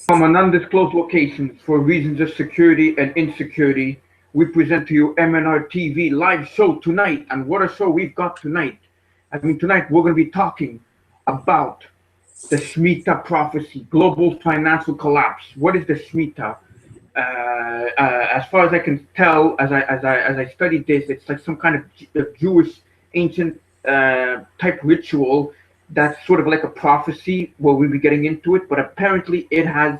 From an undisclosed location, for reasons of security and insecurity, we present to you MnRTV live show tonight. And what a show we've got tonight. I mean, tonight we're going to be talking about the Shemitah prophecy, global financial collapse. What is the Shemitah? As far as I can tell, as I studied this, it's like some kind of Jewish ancient type ritual that's sort of like a prophecy where we'll be getting into it. But apparently, it has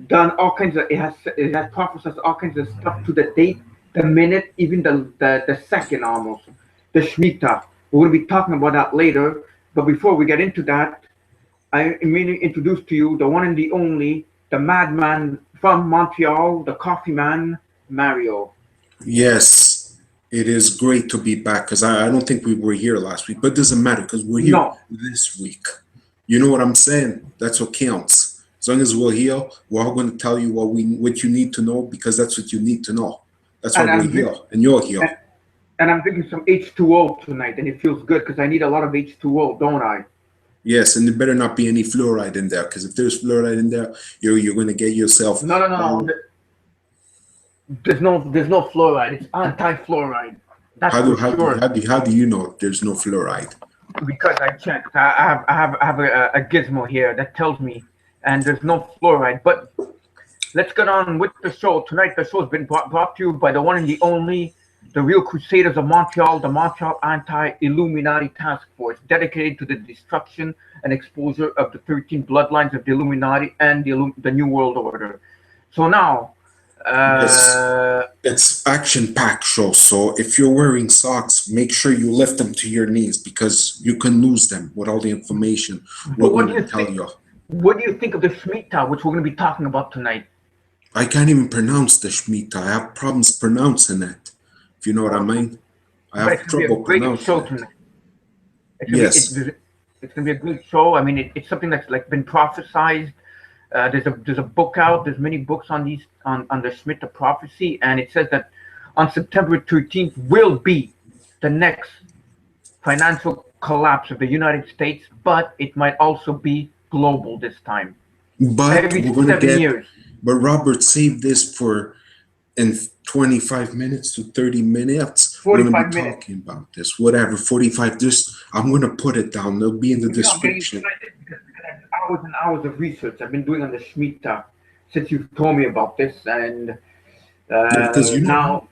done all kinds of it has prophesied all kinds of stuff to the date, the minute, even the second almost. The Shemitah. We're going to be talking about that later. But before we get into that, I immediately introduce to you the one and the only, the madman from Montreal, the coffee man, Mario. Yes, it is great to be back because I don't think we were here last week, but it doesn't matter because we're here No, this week. You know what I'm saying? That's what counts. As long as we're here, we're all going to tell you what you need to know because that's what you need to know. That's why and we're I'm here, and you're here. and, and I'm drinking some H2O tonight, and it feels good because I need a lot of H2O, don't I? Yes, and there better not be any fluoride in there because if there's fluoride in there, you're going to get yourself. No, no, no, no. There's no fluoride. It's anti-fluoride. That's How do for how do sure. how do you know there's no fluoride? Because I checked. I have a gizmo here that tells me, and there's no fluoride. But let's get on with the show tonight. The show has been brought to you by the one and the only, the real Crusaders of Montreal, the Montreal Anti-Illuminati Task Force, dedicated to the destruction and exposure of the 13 bloodlines of the Illuminati and the New World Order. So now, Yes, uh, it's action-packed show. So if you're wearing socks, make sure you lift them to your knees because you can lose them with all the information we're but what going do to you tell think? you. What do you think of the Shemitah, which we're going to be talking about tonight? I can't even pronounce the Shemitah. I have problems pronouncing it. If you know what I mean. I But it's have going to be a trouble great pronouncing show it. tonight. It's going to be Yes. it's going to be a great show. I mean, it's something that's like been prophesized. There's a book out. There's many books on these on the Shemitah prophecy, and it says that on September 13th will be the next financial collapse of the United States, but it might also be global this time. But Every we're going to seven get, years, but Robert saved this for in 25 minutes to 30 minutes. We're going to be 45 minutes. talking about this. Whatever, 45. Just, I'm going to put it down. It'll be in the You know, I'm getting description. excited because I have hours and hours of research I've been doing on the Shemitah since you've told me about this, and Yeah, because now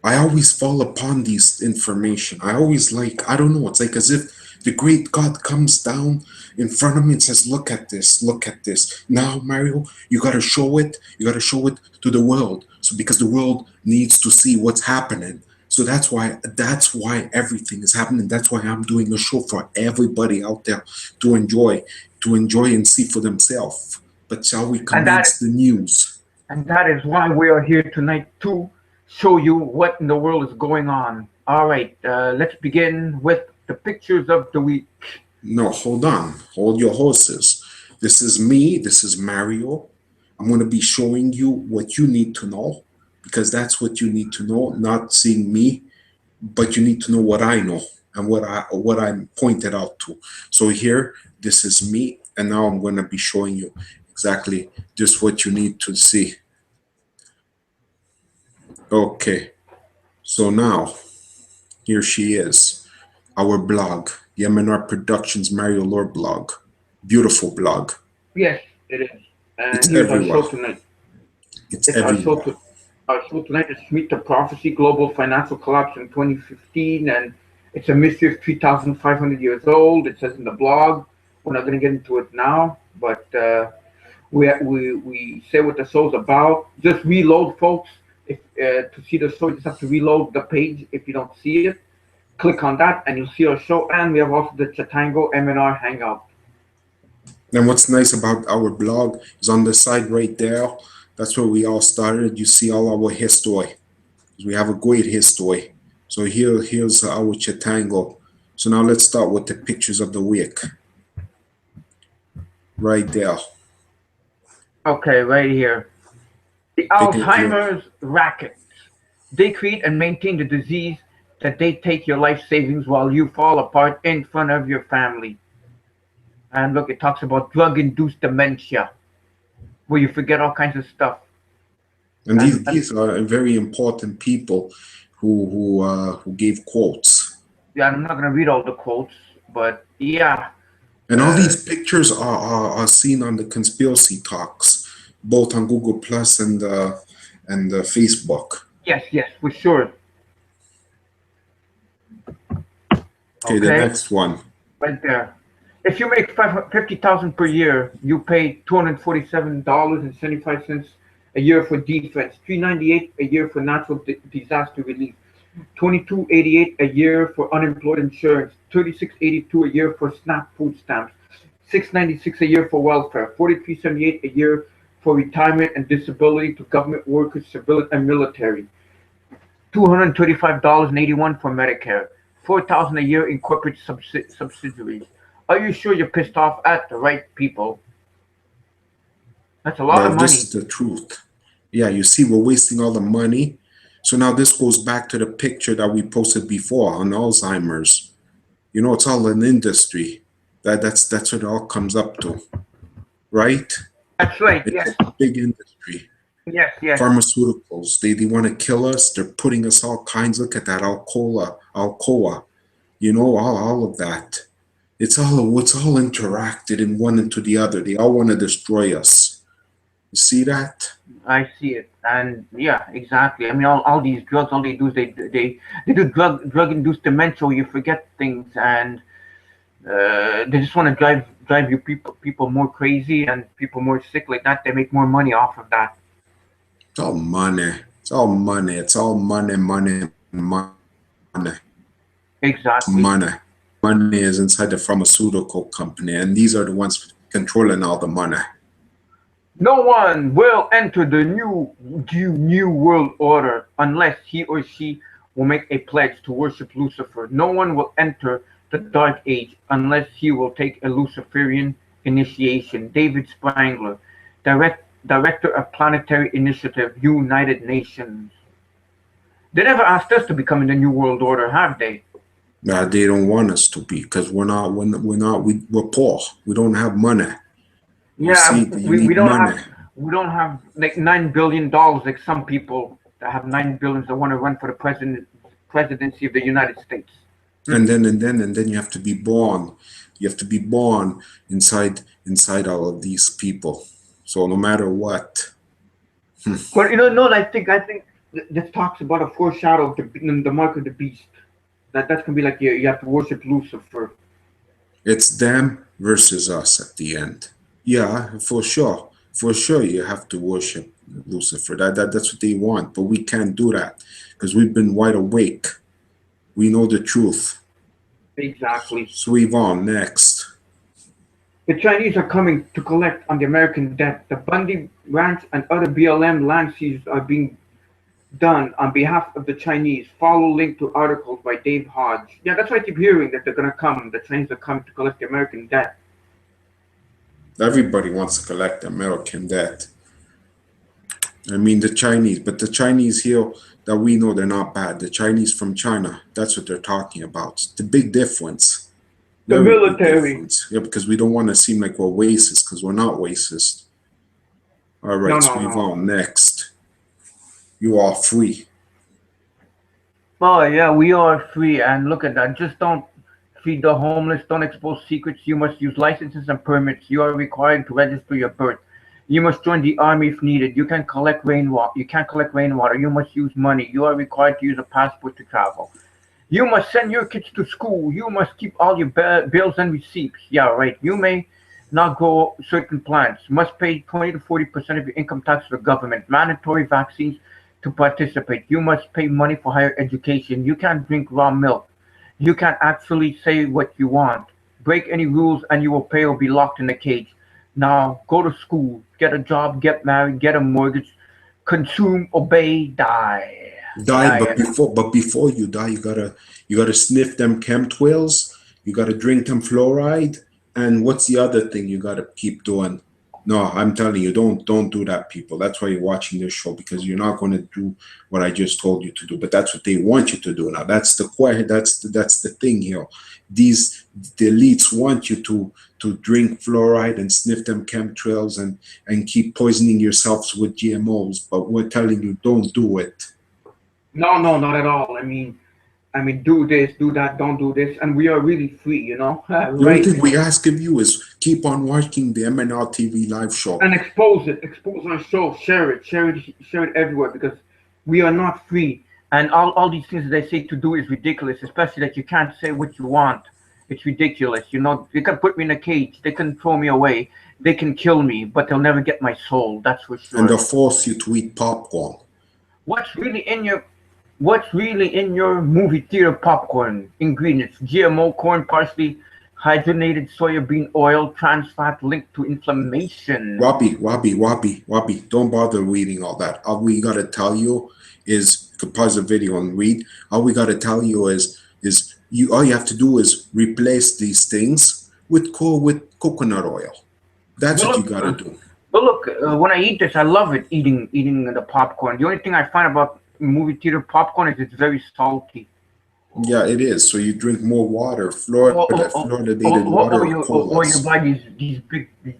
I always fall upon these information. I always like, I don't know, it's like as if the great God comes down in front of me and says, look at this, look at this. Now, Mario, you got to show it to the world. So because the world needs to see what's happening. So that's why everything is happening. That's why I'm doing a show for everybody out there to enjoy, and see for themselves. But shall we and that commence the news? and that is why we are here tonight to show you what in the world is going on. All right, let's begin with the pictures of the week. No, hold on. Hold your horses. This is me. This is Mario. I'm going to be showing you what you need to know because that's what you need to know, not seeing me, but you need to know what I know and what I'm pointed out to. So here, this is me, and now I'm going to be showing you exactly just what you need to see. Okay. So now, here she is. Our blog, the MNR Productions Mariolaur blog. Beautiful blog. Yes, it is. And It's here's our everywhere. show tonight. It's It's everywhere. our show tonight is Meet the Prophecy: Global Financial Collapse in 2015, and it's a mystery of 3,500 years old. It says in the blog. We're not going to get into it now, but we say what the show's about. Just reload, folks. If to see the show, you just have to reload the page. If you don't see it, click on that, and you'll see our show. And we have also the Chatango MNR Hangout. And what's nice about our blog is on the side right there. That's where we all started. You see all our history. We have a great history. So here's our Chatango. So now let's start with the pictures of the week. Right there. Okay, right here. The Take a look. Alzheimer's racket. They create and maintain the disease that they take your life savings while you fall apart in front of your family. And look, it talks about drug-induced dementia. where you forget all kinds of stuff. And And these are very important people who gave quotes. yeah, I'm not gonna read all the quotes, but yeah. And all Uh, these pictures are seen on the conspiracy talks, both on Google Plus and Facebook. yes, yes, for sure. Okay, the Okay, next one. right there. If you make 50,000 per year, you pay $247.75 a year for defense, 398 a year for natural disaster relief, 2288 a year for unemployed insurance, 3682 a year for SNAP food stamps, 696 a year for welfare, 4378 a year for retirement and disability to government workers, civilian and military, $235.81 for Medicare, 4,000 a year in corporate subsidiaries. Are you sure you're pissed off at the right people? That's a lot of But this money. is the truth. Yeah, you see, we're wasting all the money. So now this goes back to the picture that we posted before on Alzheimer's. You know, it's all an industry. That's what it all comes up to, right? That's right. It's Yes. a big industry. Yes. Yes. Pharmaceuticals, they want to kill us. They're putting us all kinds. Look at that Alcoa, you know, all of that. It's all interacted in one into the other. They all want to destroy us. You see that? I see it, and yeah, exactly. I mean, all these drugs, all they do is they do drug induced dementia. Where you forget things, and they just want to drive you people more crazy and people more sick like that. They make more money off of that. It's all money. It's all money. It's all money, money, money, Exactly. money. Money is inside the pharmaceutical company, and these are the ones controlling all the money. No one will enter the new world order unless he or she will make a pledge to worship Lucifer. No one will enter the dark age unless he will take a Luciferian initiation. David Spangler, Director of Planetary Initiative, United Nations. They never asked us to become in the new world order, have they? They don't want us to be because we're poor. We don't have money. You Yeah, see, you need money. we don't have like $9 billion like some people that have $9 billion that want to run for the presidency of the United States. And then you have to be born. You have to be born inside all of these people. So no matter what. But no, I think this talks about a foreshadow of the mark of the beast. That's gonna be like you have to worship Lucifer. It's them versus us at the end. Yeah, for sure. For sure you have to worship Lucifer. That's what they want. But we can't do that because we've been wide awake. We know the truth. Exactly. So Yvonne, next. The Chinese are coming to collect on the American debt. The Bundy Ranch and other BLM land seizures are being done on behalf of the Chinese. Follow link to articles by Dave Hodge. Yeah, that's what I keep hearing, that they're gonna come. The Chinese are coming to collect the American debt. Everybody wants to collect American debt. I mean the Chinese, but the Chinese here that we know they're not bad. The Chinese from China, that's what they're talking about. The big difference. The military. Yeah, because we don't want to seem like we're racist because we're not racist. All right, so move on. Next. You are free. Oh yeah, we are free, and look at that. Just don't feed the homeless, don't expose secrets. You must use licenses and permits. You are required to register your birth. You must join the army if needed. You can't collect rainwater. You must use money. You are required to use a passport to travel. You must send your kids to school. You must keep all your bills and receipts. Yeah, right. You may not grow certain plants. Must pay 20 to 40% of your income tax to the government. Mandatory vaccines to participate. You must pay money for higher education. You can't drink raw milk. You can't actually say what you want. Break any rules and you will pay or be locked in a cage. Now go to school, get a job, get married, get a mortgage, consume, obey, die. But before you die, you gotta sniff them chemtrails. You gotta drink them fluoride. And what's the other thing you gotta keep doing? No, I'm telling you, don't do that, people. That's why you're watching this show, because you're not going to do what I just told you to do. But that's what they want you to do now. That's the question. That's the thing here. The elites want you to drink fluoride and sniff them chemtrails and keep poisoning yourselves with GMOs. But we're telling you, don't do it. No, no, not at all. I mean, do this, do that, don't do this, and we are really free, you know, The only right? thing we ask of you is keep on watching the MnRTV live show. And expose our show, share it everywhere, because we are not free. And all these things that they say to do is ridiculous, especially that you can't say what you want. It's ridiculous, you know. They can put me in a cage, they can throw me away, they can kill me, but they'll never get my soul. That's for sure. And they'll force you to eat popcorn. What's really in your movie theater popcorn ingredients? GMO, corn, parsley, hydrogenated soybean oil, trans fat linked to inflammation. Robbie, don't bother reading all that. All we gotta tell you is, you could pause the video and read. All we gotta tell you is you all you have to do is replace these things with coconut oil. That's what you gotta do. But look, when I eat this, I love it, eating the popcorn. The only thing I find about movie theater popcorn is it's very salty. Yeah, it is. So you drink more water, fluoridated water, or you buy these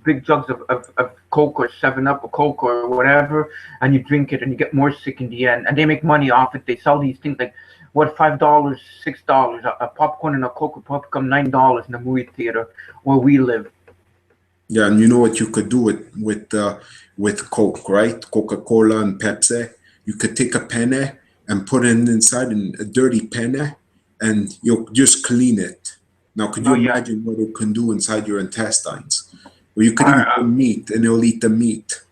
big jugs of Coke or 7-Up or Coke or whatever, and you drink it and you get more sick in the end. And they make money off it. They sell these things like, what, $5, $6. A popcorn and a Coke will probably become $9 in the movie theater where we live. Yeah, and you know what you could do with Coke, right? Coca-Cola and Pepsi. You could take a penne and put it inside a dirty penne, and you'll just clean it. Now, could you imagine what it can do inside your intestines? Or you could even put meat, and it'll eat the meat.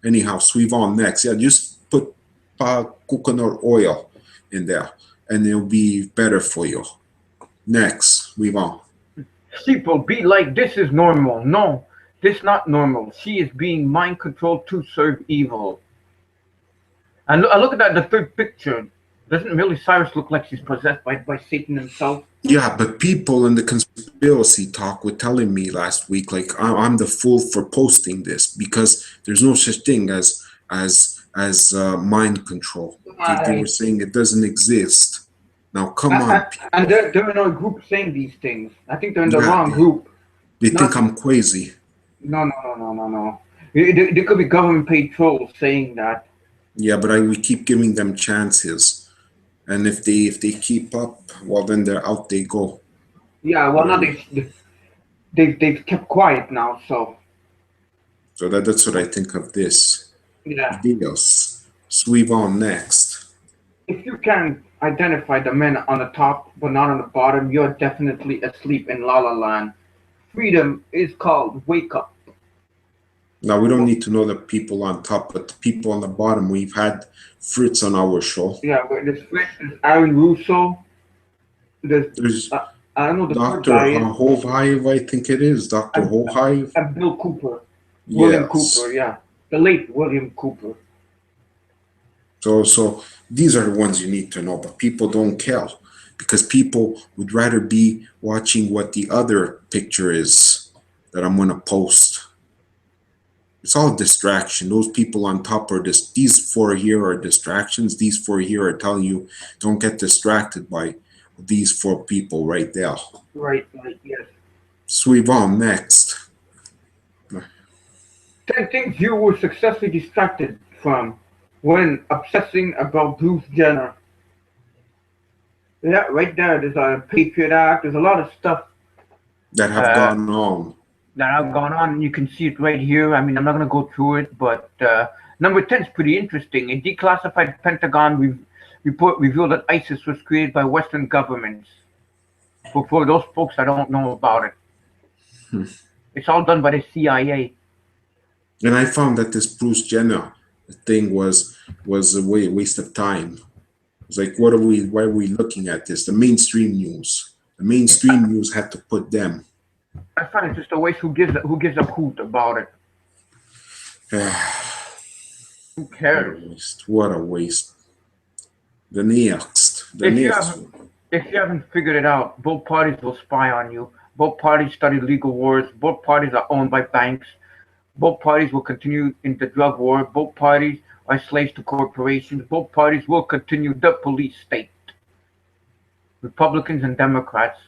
Anyhow, suivant next. Yeah, just put coconut oil in there, and it'll be better for you. Next, suivant. People be like, this is normal. No, this not normal. She is being mind controlled to serve evil. And look at that, the third picture. Doesn't Miley Cyrus look like she's possessed by Satan himself? Yeah, but people in the conspiracy talk were telling me last week, like, I'm the fool for posting this, because there's no such thing as mind control. They were saying it doesn't exist. Now, come on. And they're in a group saying these things. I think they're in the wrong group. They think I'm crazy. No. There could be government-paid trolls saying that. Yeah, but we keep giving them chances, and if they keep up, well, then they're out. They go. Yeah, well, now they've kept quiet now, so. So that's what I think of this. Yeah. Videos. Suivant next. If you can identify the men on the top but not on the bottom, you're definitely asleep in La La Land. Freedom is called wake up. Now, we don't need to know the people on top, but the people on the bottom. We've had Fritz on our show. Yeah, there's Fritz, there's Aaron Russo. There's I don't know the Dr. Hohive, I think it is. Dr. Hohive. And Bill Cooper. Yes. William Cooper, yeah. The late William Cooper. So these are the ones you need to know, but people don't care, because people would rather be watching what the other picture is that I'm going to post. It's all distraction. Those people on top are these four here are distractions. These four here are telling you don't get distracted by these four people right there. Right, yes. Suivant next. 10 things you were successfully distracted from when obsessing about Bruce Jenner. Yeah, right there. There's a Patriot Act. There's a lot of stuff that have gone on. You can see it right here. I mean, I'm not going to go through it, but number 10 is pretty interesting. A declassified Pentagon report revealed that ISIS was created by Western governments. For those folks that don't know about it, it's all done by the CIA. And I found that this Bruce Jenner thing was a waste of time. It's like, why are we looking at this? The mainstream news. The mainstream news had to put them. I find it just a waste. Who gives a hoot about it? Who cares? What a waste. The next. If you haven't figured it out, both parties will spy on you. Both parties study legal wars. Both parties are owned by banks. Both parties will continue in the drug war. Both parties are slaves to corporations. Both parties will continue the police state. Republicans and Democrats.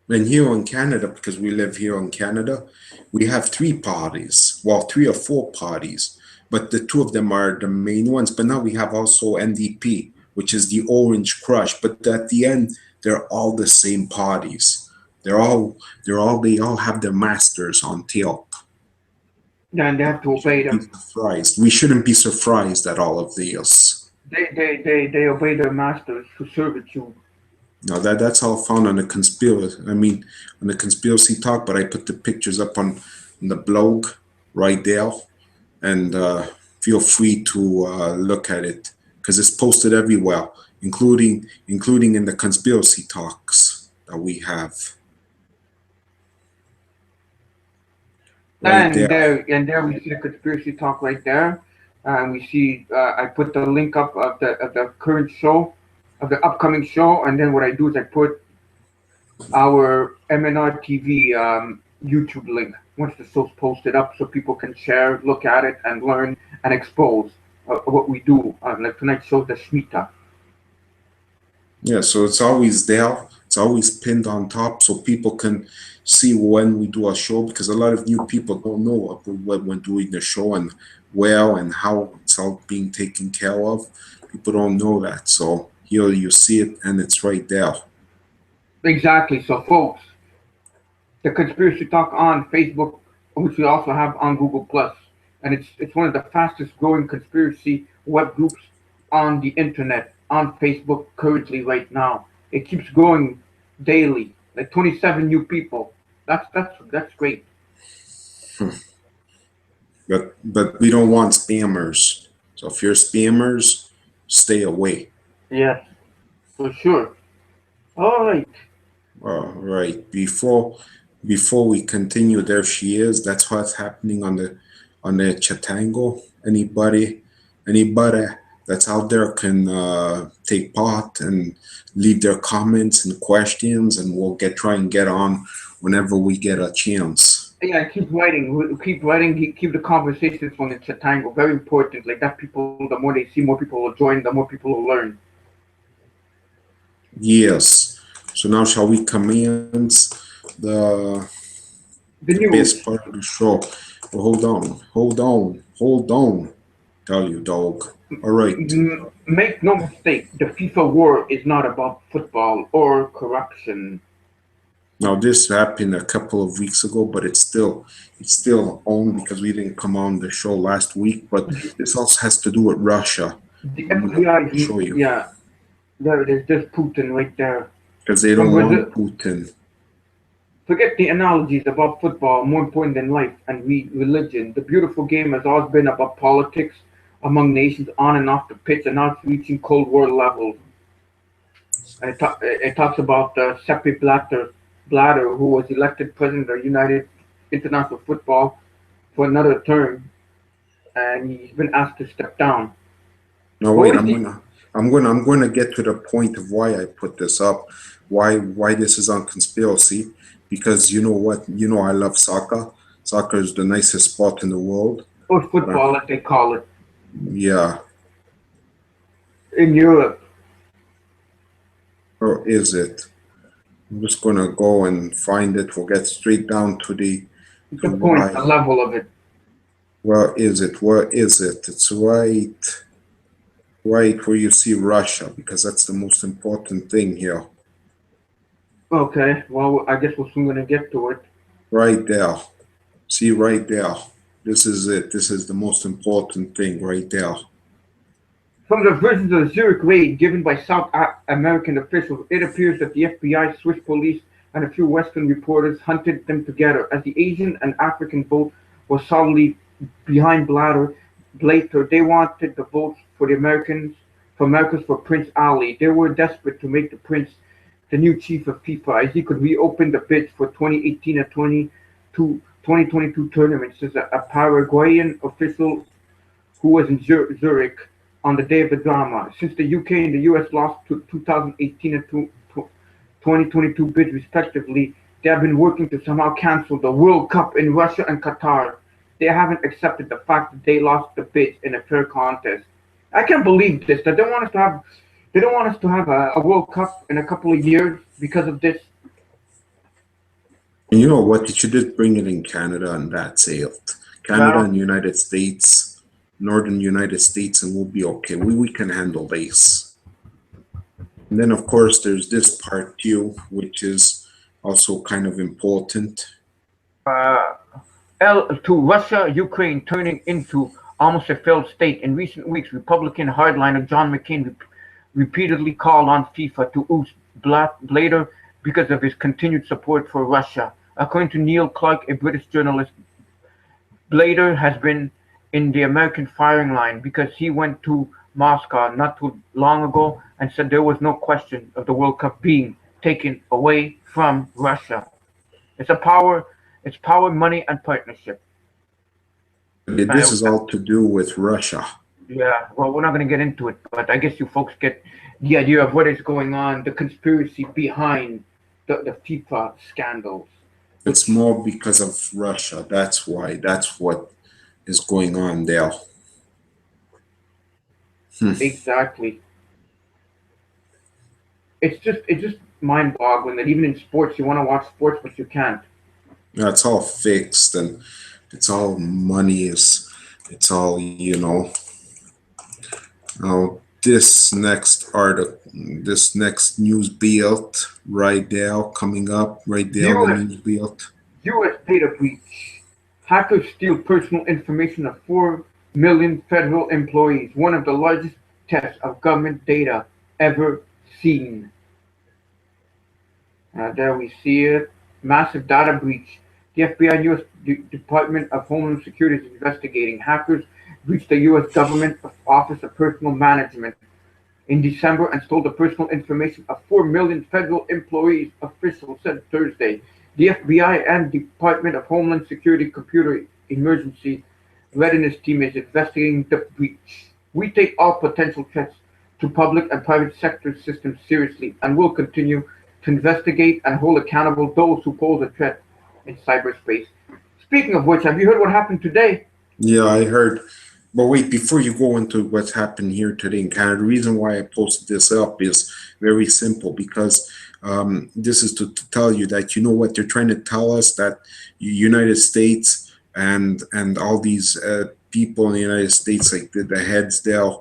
And here in Canada, because we live here in Canada, we have three parties. Well, three or four parties, but the two of them are the main ones. But now we have also NDP, which is the Orange Crush. But at the end, they're all the same parties. They all have their masters on tail. And they have to obey them. Surprised. We shouldn't be surprised at all of these. They obey their masters to servitude. No, that's all found on the conspiracy. I mean, on the conspiracy talk. But I put the pictures up on the blog right there, and feel free to look at it because it's posted everywhere, including in the conspiracy talks that we have. Right there we see the conspiracy talk right there. We see I put the link up of the current show, of the upcoming show, and then what I do is I put our MnRTV YouTube link once the show's posted up, so people can share, look at it, and learn and expose what we do. Like tonight's show, the Shemitah. Yeah, so it's always there. It's always pinned on top, so people can see when we do a show, because a lot of new people don't know what we're doing the show and where and how it's all being taken care of. People don't know that, so here you see it, and it's right there. Exactly. So, folks, the Conspiracy Talk on Facebook, which we also have on Google Plus, and it's one of the fastest growing conspiracy web groups on the internet, on Facebook currently right now. It keeps growing daily, like 27 new people. That's great. But we don't want spammers. So if you're spammers, stay away. Yes, for sure. All right. All right. Before we continue, there she is. That's what's happening on the Chatango. Anybody that's out there can take part and leave their comments and questions, and we'll try and get on whenever we get a chance. Yeah, keep writing. Keep the conversations on the Chatango. Very important. Like that, people, the more they see, more people will join, the more people will learn. Yes. So now shall we commence the best part of the show? Well, hold on. Tell you, dog. All right. Make no mistake, the FIFA war is not about football or corruption. Now this happened a couple of weeks ago, but it's still on because we didn't come on the show last week. But this also has to do with Russia. The FBI, show you. Yeah, there it is. There's Putin right there. Because they don't want Putin. Forget the analogies about football, more important than life and religion. The beautiful game has always been about politics among nations on and off the pitch, and now it's reaching Cold War levels. It talks about Sepp Blatter, who was elected president of United International Football for another term, and he's been asked to step down. No, wait, I'm gonna get to the point of why I put this up, why this is on conspiracy, because you know what, I love soccer. Soccer is the nicest sport in the world. Or football, like they call it. Yeah. In Europe. Or is it? I'm just gonna go and find it. We'll get straight down to the point, the level of it. Where is it? It's right where you see Russia, because that's the most important thing here. Okay, well, I guess we're soon gonna get to it. Right there. See, right there. This is it. This is the most important thing right there. From the versions of the Zurich raid given by South American officials, it appears that the FBI, Swiss police, and a few Western reporters hunted them together as the Asian and African vote was solidly behind Blatter. They wanted the votes for Americans for Prince Ali. They were desperate to make the Prince the new chief of FIFA, as he could reopen the bids for 2018 and 2022 tournaments, says a Paraguayan official who was in Zurich on the day of the drama. Since the UK and the US lost to 2018 and 2022 bids respectively, they have been working to somehow cancel the World Cup in Russia and Qatar. they haven't accepted the fact that they lost the bids in a fair contest. I can't believe this. That they don't want us to have a World Cup in a couple of years because of this. And you know what? You should just bring it in Canada and that's it. Canada Well, and United States, northern United States, and we'll be okay. We can handle this. And then, of course, there's this part too, which is also kind of important. uh, to Russia, Ukraine turning into almost a failed state. In recent weeks, Republican hardliner John McCain repeatedly called on FIFA to oust Blatter because of his continued support for Russia. According to Neil Clark, a British journalist, Blatter has been in the American firing line because he went to Moscow not too long ago and said there was no question of the World Cup being taken away from Russia. It's a power, it's power, money, and partnership. This is all to do with Russia. Yeah, well, we're not going to get into it, but I guess you folks get the idea of what is going on, the conspiracy behind the FIFA scandals. It's more because of Russia. That's why. That's what is going on there. Exactly. It's just mind-boggling that even in sports you want to watch sports but you can't. Yeah, it's all fixed and it's all money. It's all, you know. Now, this next article, this next news build right there, coming up right there, the U.S. news build. U.S. data breach. Hackers steal personal information of 4 million federal employees, one of the largest tests of government data ever seen. There we see it. Massive data breach. The FBI and U.S. Department of Homeland Security is investigating. Hackers breached the U.S. Government Office of Personal Management in December and stole the personal information of 4 million federal employees, officials said Thursday. The FBI and Department of Homeland Security Computer Emergency Readiness Team is investigating the breach. We take all potential threats to public and private sector systems seriously and will continue to investigate and hold accountable those who pose a threat in cyberspace. Speaking of which, have you heard what happened today? Yeah, I heard. But wait, before you go into what's happened here today in Canada, the reason why I posted this up is very simple because this is to tell you that, you know what, they're trying to tell us that United States and all these people in the United States, like the heads there,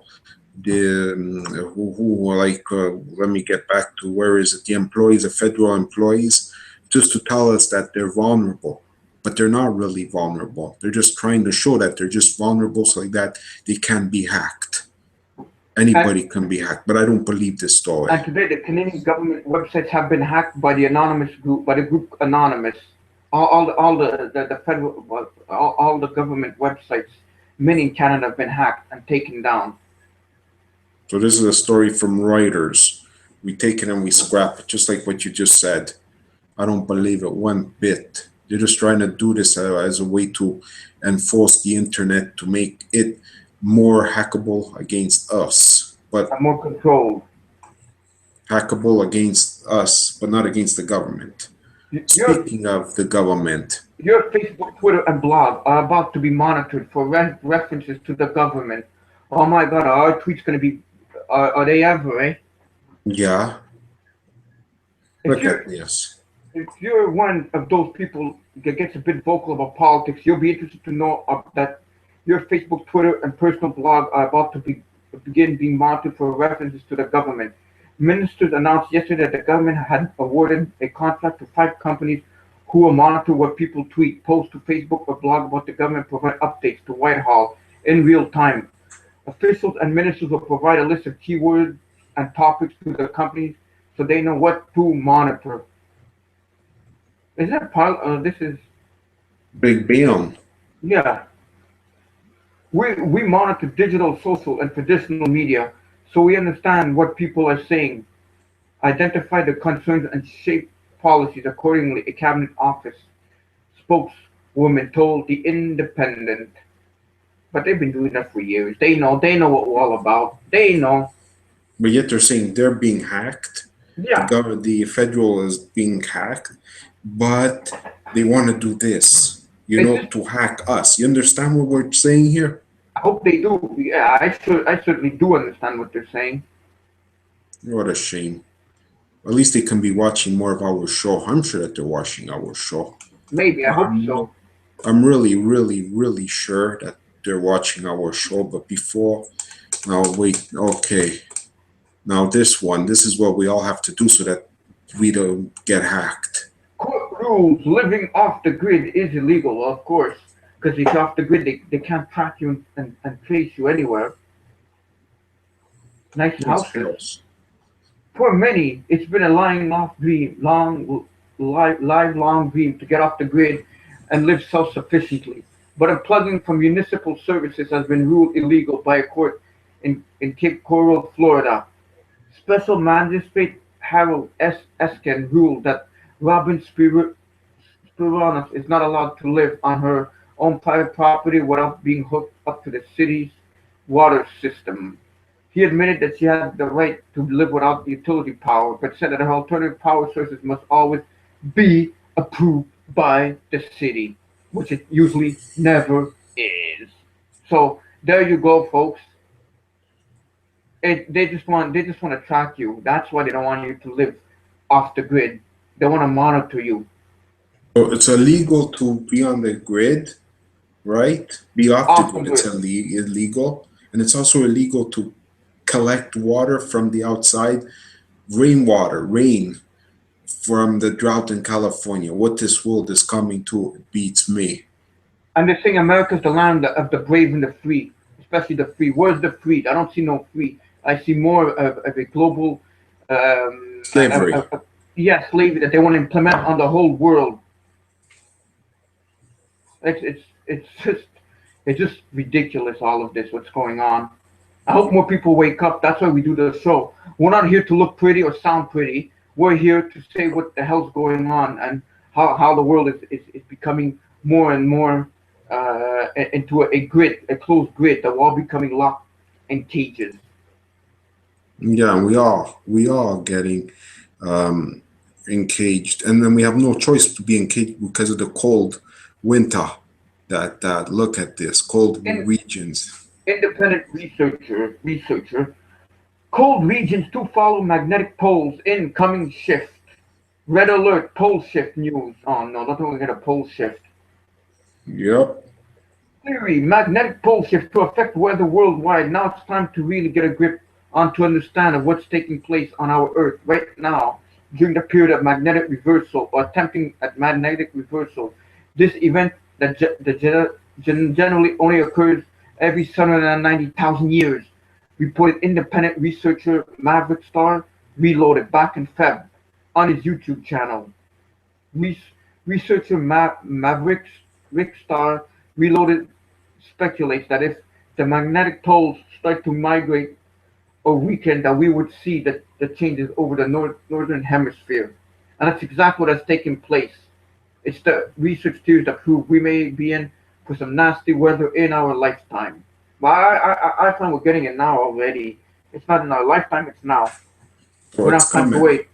who are like, let me get back to where is it, the employees, the federal employees, just to tell us that they're vulnerable. But they're not really vulnerable. They're just trying to show that they're just vulnerable so that they can be hacked. Anybody can be hacked, but I don't believe this story. And today, the Canadian government websites have been hacked by the anonymous group, by the group Anonymous. All the federal, all the government websites, many in Canada have been hacked and taken down. So this is a story from Reuters. We take it and we scrap it, just like what you just said. I don't believe it one bit. They're just trying to do this as a way to enforce the internet to make it more hackable against us, but more controlled. Hackable against us, but not against the government. Speaking of the government, your Facebook, Twitter, and blog are about to be monitored for references to the government. Oh my God, are our tweets going to be? Are they ever? Eh? Yeah. Look at this. If you're one of those people that gets a bit vocal about politics, you'll be interested to know that your Facebook, Twitter, and personal blog are about to begin being monitored for references to the government. Ministers announced yesterday that the government had awarded a contract to 5 companies who will monitor what people tweet, post to Facebook, or blog about the government, provide updates to Whitehall in real time. Officials and ministers will provide a list of keywords and topics to the companies so they know what to monitor. Is that part of this? Is Big Beyond. Yeah. We monitor digital, social, and traditional media so we understand what people are saying, identify the concerns, and shape policies accordingly, a cabinet office spokeswoman told The Independent. But they've been doing that for years. They know what we're all about. They know. But yet they're saying they're being hacked. Yeah. The federal is being hacked, but they want to do this. It's just, to hack us. You understand what we're saying here? I hope they do. Yeah, I certainly do understand what they're saying. What a shame. At least they can be watching more of our show. I'm sure that they're watching our show. Maybe, I hope I'm, so. I'm really, really, really sure that they're watching our show. But before, now wait, okay. Now this is what we all have to do so that we don't get hacked. Court rules living off the grid is illegal, of course, because if you're off the grid, they can't track you and trace you anywhere. Nice Nice houses. house. For many, it's been a lifelong dream to get off the grid and live self-sufficiently. But unplugging from municipal services has been ruled illegal by a court in Cape Coral, Florida. Special Magistrate Harold S. Eskin ruled that Robin Spironos is not allowed to live on her own private property without being hooked up to the city's water system. He admitted that she had the right to live without utility power, but said that her alternative power sources must always be approved by the city, which it usually never is. So there you go, folks. They just want to track you. That's why they don't want you to live off the grid. They want to monitor you So it's illegal to be on the grid, right? Be off the off the grid. It's grid. illegal, and it's also illegal to collect water from the outside, rainwater, rain from the drought in California. What this world is coming to beats me. And they're saying America's the land of the brave and the free, especially the free. Where's the free? I don't see no free. I see more of a global, Slavery. yeah, slavery that they want to implement on the whole world. It's just ridiculous. All of this, what's going on. I hope more people wake up. That's why we do the show. We're not here to look pretty or sound pretty. We're here to say what the hell's going on and how the world is becoming more and more into a closed grid that we're all becoming locked in cages. Yeah, we are getting um, encaged, and then we have no choice to be encaged because of the cold winter. That look at this cold In, regions. independent researcher, cold regions to follow magnetic poles incoming shift. Red alert, pole shift news. Oh no, don't think we're gonna pole shift. Yep. Theory, magnetic pole shift to affect weather worldwide. Now it's time to really get a grip on to understand of what's taking place on our Earth right now during the period of magnetic reversal or attempting at magnetic reversal. This event that generally only occurs every 790,000 years, reported independent researcher Maverick Star Reloaded back in Feb on his YouTube channel. Re- Researcher Maverick Star Reloaded speculates that if the magnetic poles start to migrate or weaken, that we would see the changes over the northern hemisphere. And that's exactly what has taken place. It's the research theories that prove we may be in for some nasty weather in our lifetime. But I find we're getting it now already. It's not in our lifetime, it's now. So We don't it's have time to coming. wait.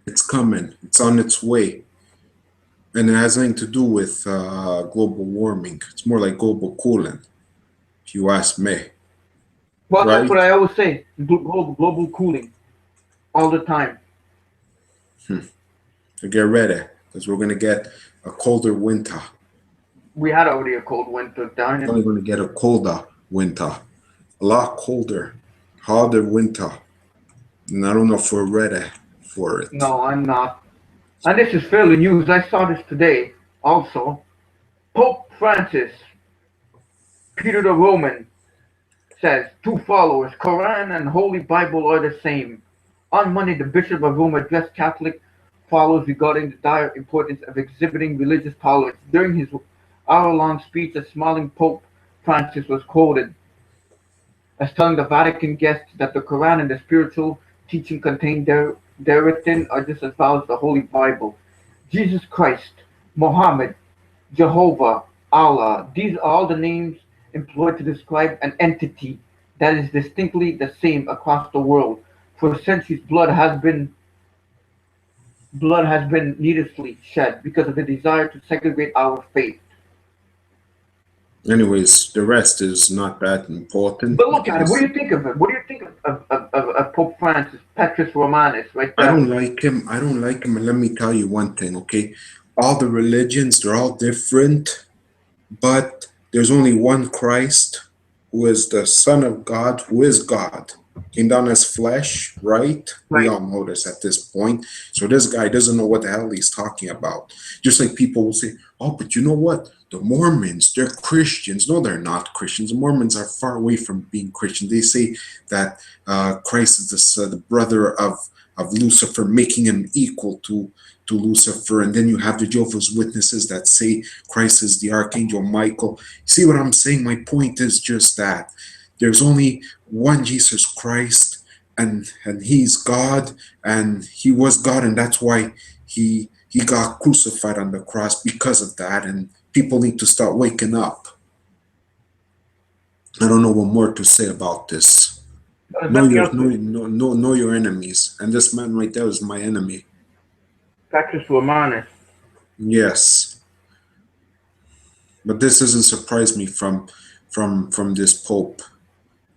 It's coming. It's on its way, and it has nothing to do with global warming. It's more like global cooling, if you ask me. Well, that's what Right? I always say, global cooling, all the time. So get ready, because we're gonna get a colder winter. We had already a cold winter, darn We're it. only gonna get a colder winter, a lot colder, harder winter, and I don't know if we're ready for it. No, I'm not. And this is fairly news. I saw this today also. Pope Francis, Peter the Roman, says two followers, Quran and Holy Bible are the same. On Monday, the Bishop of Rome addressed Catholic followers regarding the dire importance of exhibiting religious tolerance. During his hour-long speech, the smiling Pope Francis was quoted as telling the Vatican guests that the Quran and the spiritual teaching contained therein are just as valid as the Holy Bible. Jesus Christ, Mohammed, Jehovah, Allah, these are all the names employed to describe an entity that is distinctly the same across the world. For centuries, blood has been needlessly shed because of the desire to segregate our faith. Anyways, the rest is not that important But look at it. What because do you think of it? What do you think of Pope Francis, Petrus Romanus, right I there? don't like him. I don't like him. And let me tell you one thing, okay? All the religions, they're all different, but there's only one Christ who is the Son of God, who is God. Came down as flesh, right? We Right. all know this at this point. So this guy doesn't know what the hell he's talking about. Just like people will say, oh, but you know what? The Mormons, they're Christians. No, they're not Christians. The Mormons are far away from being Christian. They say that Christ is the brother of Lucifer, making him equal to Lucifer. And then you have the Jehovah's Witnesses that say Christ is the Archangel Michael. See what I'm saying? My point is just that there's only one Jesus Christ, and he's God, and he was God, and that's why he got crucified on the cross because of that. And people need to start waking up. I don't know what more to say about this. There's nothing else. Know your enemies, and this man right there is my enemy. Petrus Romanus. Yes, but this doesn't surprise me from this Pope,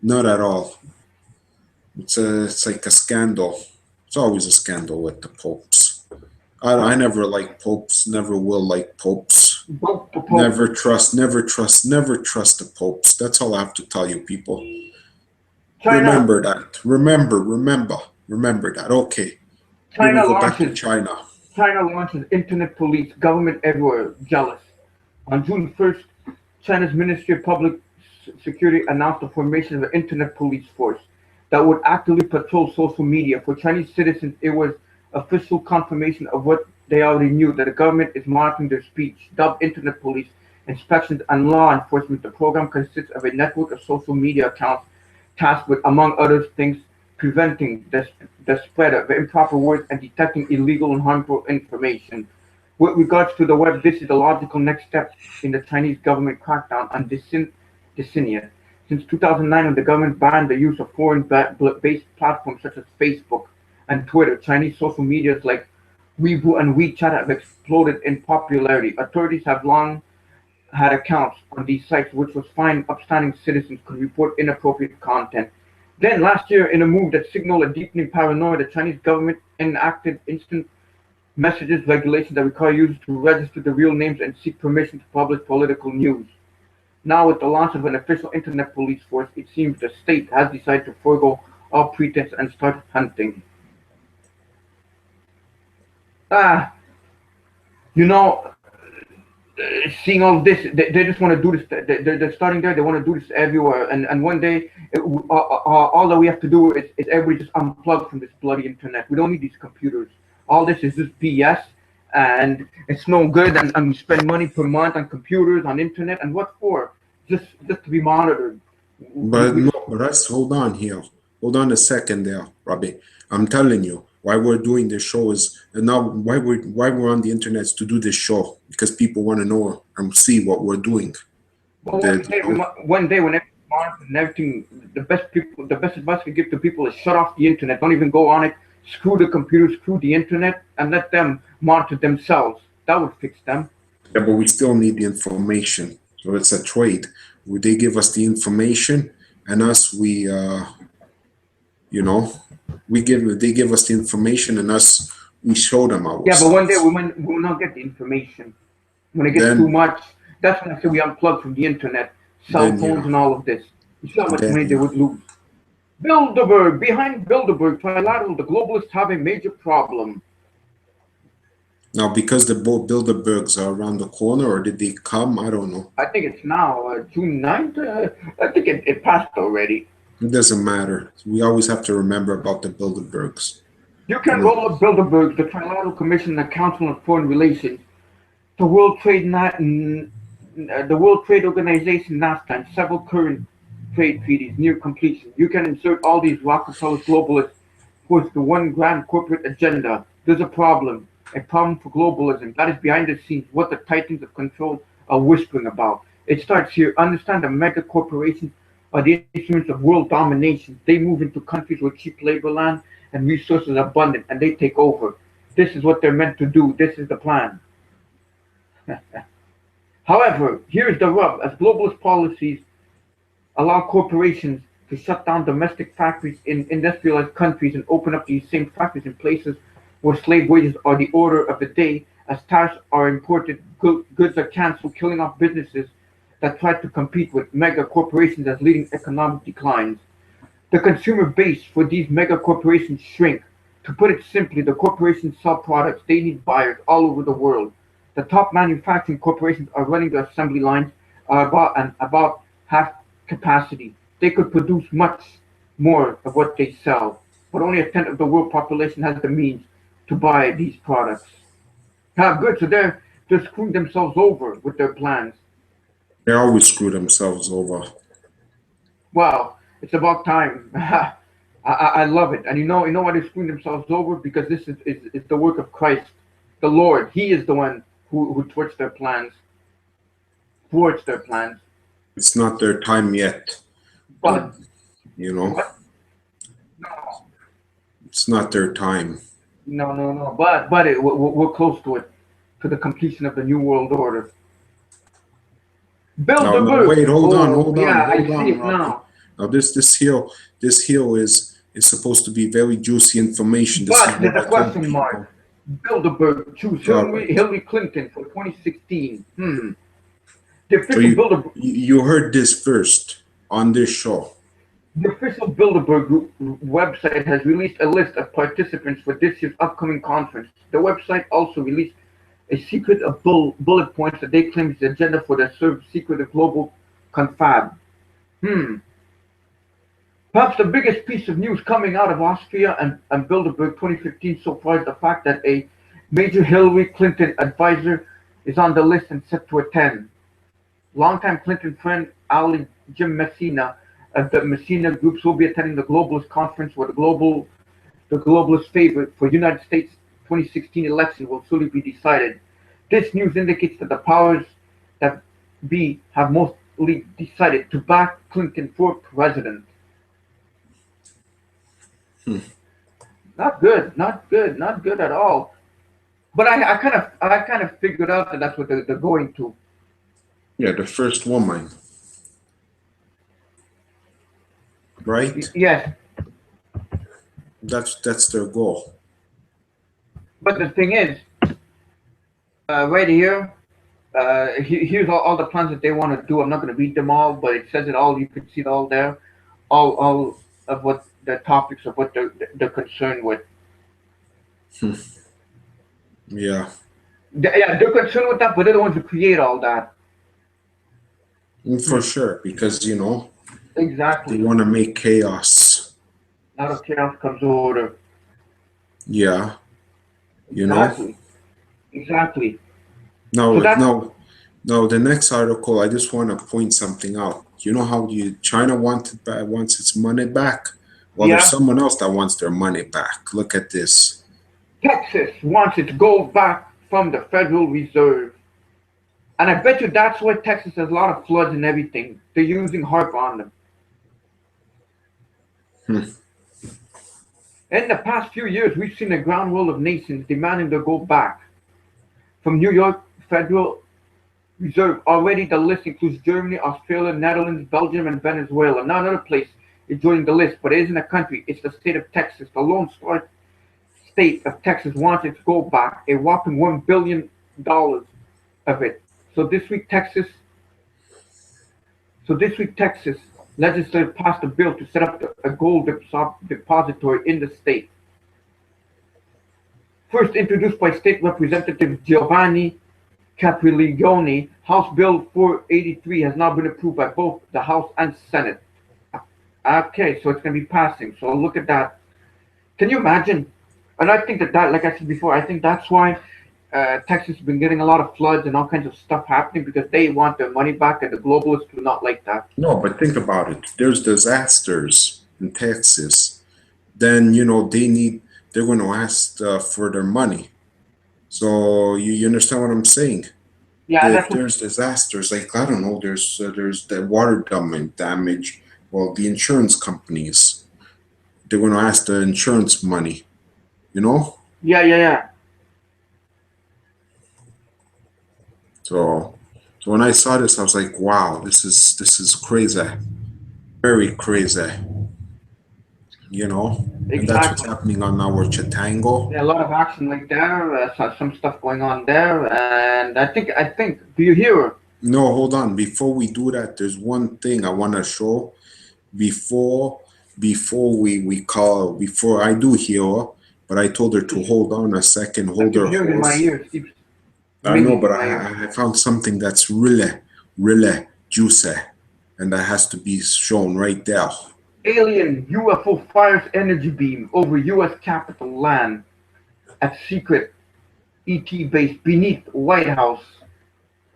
not at all. It's like a scandal. It's always a scandal with the popes. I never like popes. Never will like popes. Never trust the popes. That's all I have to tell you, people. China. Remember that. Remember that. Okay. Here we go back to China. China launches internet police. Government everywhere jealous. On June 1st, China's Ministry of Public Security announced the formation of an internet police force that would actively patrol social media. For Chinese citizens, it was official confirmation of what they already knew, that the government is monitoring their speech. Dubbed Internet Police, Inspections and Law Enforcement, the program consists of a network of social media accounts tasked with, among other things, preventing the spread of improper words and detecting illegal and harmful information. With regards to the web, this is the logical next step in the Chinese government crackdown on dissent. Since 2009, when the government banned the use of foreign-based platforms such as Facebook and Twitter, Chinese social medias like Weibo and WeChat have exploded in popularity. Authorities have long had accounts on these sites, which was fine upstanding citizens could report inappropriate content. Then, last year, in a move that signaled a deepening paranoia, the Chinese government enacted instant messages regulations that require users to register their real names and seek permission to publish political news. Now, with the launch of an official internet police force, it seems the state has decided to forego all pretense and start hunting. You know, seeing all this, they just want to do this. They're starting there. They want to do this everywhere. And one day, all that we have to do is everybody just unplug from this bloody internet. We don't need these computers. All this is just BS, and it's no good. And we spend money per month on computers, on internet, and what for? Just to be monitored. But no, but let's hold on here. Hold on a second there, Robbie. I'm telling you, why we're doing this show is, and now why we're on the internet is to do this show, because people want to know and see what we're doing. Well, one day when everything's monitored and everything, the best advice we give to people is shut off the internet. Don't even go on it. Screw the computer, screw the internet, and let them monitor themselves. That would fix them. Yeah, but we still need the information. So it's a trade. They give us the information, and us, they give us the information, and us, we show them ourselves. Yeah, but one day we will not get the information. When it gets too much, that's when I say we unplug from the internet, cell phones, and all of this. You see how much money they would lose. Bilderberg, behind Bilderberg, trilateral, the globalists have a major problem. Now, because the Bilderbergs are around the corner, or did they come? I don't know. I think it's now, June 9th. I think it passed already. It doesn't matter. We always have to remember about the Bilderbergs. You can roll up Bilderberg, the Trilateral Commission and Council on Foreign Relations, the World Trade Organization, NAFTA, and several current trade treaties near completion. You can insert all these Rockefeller globalists towards the one grand corporate agenda. There's a problem for globalism. That is behind the scenes, what the titans of control are whispering about. It starts here. Understand the mega corporations are the instruments of world domination. They move into countries where cheap labor, land, and resources are abundant, and they take over. This is what they're meant to do. This is the plan. However, here's the rub. As globalist policies allow corporations to shut down domestic factories in industrialized countries and open up these same factories in places where slave wages are the order of the day, as tariffs are imported, goods are canceled, killing off businesses that try to compete with mega corporations as leading economic declines. The consumer base for these mega corporations shrink. To put it simply, the corporations sell products, they need buyers all over the world. The top manufacturing corporations are running their assembly lines about half capacity. They could produce much more of what they sell, but only a tenth of the world population has the means to buy these products. How good, so they're screwing themselves over with their plans. They always screw themselves over. Wow, it's about time. I love it. And you know why they're screwing themselves over? Because this is the work of Christ, the Lord. He is the one who thwarts their plans. It's not their time yet. But You know, what? No, it's not their time. no. We're close to it, to the completion of the New World Order. No, no, Bilderberg. wait, Oh, yeah, I hold see on, it Robbie. now. Now this hill is supposed to be very juicy information. This is But what there's I a tell question people. mark. Bilderberg choose All Hillary, right. Hillary Clinton for 2016. The So official Bilderberg, you heard this first on this show. the official Bilderberg Group website has released a list of participants for this year's upcoming conference. The website also released a secret of bullet points that they claim is the agenda for their secretive global confab. Hmm. Perhaps the biggest piece of news coming out of Austria and Bilderberg 2015 so far is the fact that a major Hillary Clinton advisor is on the list and set to attend. Longtime Clinton friend Ali Jim Messina of the Messina Groups will be attending the Globalist Conference where the globalist favorite for United States 2016 election will soon be decided. This news indicates that the powers that be have mostly decided to back Clinton for president. Hmm. Not good, not good, not good at all. But I kind of figured out that that's what they're going to. Yeah, the first woman, right? Yes, That's their goal. but the thing is, right here, here's all the plans that they want to do. I'm not going to read them all, but it says it all. You can see it all there, all of what the topics of what they're concerned with. Hmm. Yeah, Yeah, they're concerned with that, but they're the ones who create all that. for sure, because they Exactly. want to make chaos. Out of chaos comes order. Yeah, you know. Exactly. Exactly. So Now, that's now, now, the next article, I just want to point something out. You know how China wants its money back? Well, there's yeah. someone else that wants their money back. Look at this. Texas wants its gold back from the Federal Reserve. And I bet you that's why Texas has a lot of floods and everything. They're using HARP on them. Hmm. In the past few years, we've seen a ground roll of nations demanding their gold back. From New York Federal Reserve, already the list includes Germany, Australia, Netherlands, Belgium, and Venezuela. Now another place is joining the list, but it isn't a country. It's the state of Texas. The Lone Star State of Texas wants its gold back, a whopping $1 billion of it. So this week, Texas legislature passed a bill to set up a gold depository in the state. First introduced by State Representative Giovanni Capriglione, House Bill 483 has now been approved by both the House and Senate. Okay, so it's going to be passing. So look at that. Can you imagine? And I think that, like I said before, I think that's why Texas has been getting a lot of floods and all kinds of stuff happening because they want their money back, and the globalists do not like that. No, but think about it. There's disasters in Texas. Then they're going to ask for their money. So you understand what I'm saying? Yeah, If that's what. there's disasters, like I don't know, there's the water damage. Well, the insurance companies, they're going to ask the insurance money. You know. Yeah. So So when I saw this, I was like, wow, this is crazy, very crazy, you know. And that's what's Exactly. happening on our Chitango. Yeah, a lot of action like there. Some stuff going on there, and I think. Do you hear? No, hold on. Before we do that, there's one thing I want to show before before I do hear her, but I told her to hold on a second, I hold keep her hearing in my horse. ears. Keeps I know, ringing but in my ears. I found something that's really juicy, and that has to be shown right there. Alien UFO fires energy beam over U.S. Capitol land at secret ET base beneath White House.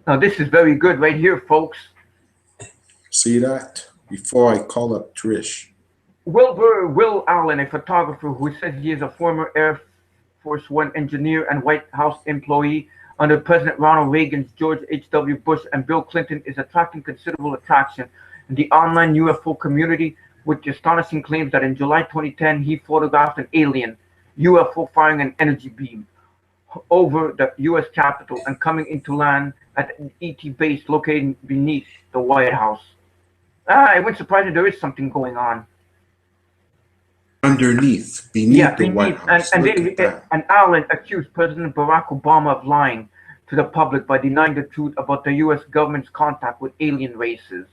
Now this is very good right here, folks. See that? Before I call up Trish. Will Allen, a photographer who says he is a former Air Force One engineer and White House employee under President Ronald Reagan's George H.W. Bush and Bill Clinton, is attracting considerable attraction in the online UFO community with the astonishing claims that in July 2010 he photographed an alien UFO firing an energy beam over the U.S. Capitol and coming into land at an ET base located beneath the White House. I wouldn't surprise you there is something going on. Underneath, Yeah, beneath the White beneath, House. Look at that. and Allen accused President Barack Obama of lying to the public by denying the truth about the U.S. government's contact with alien races.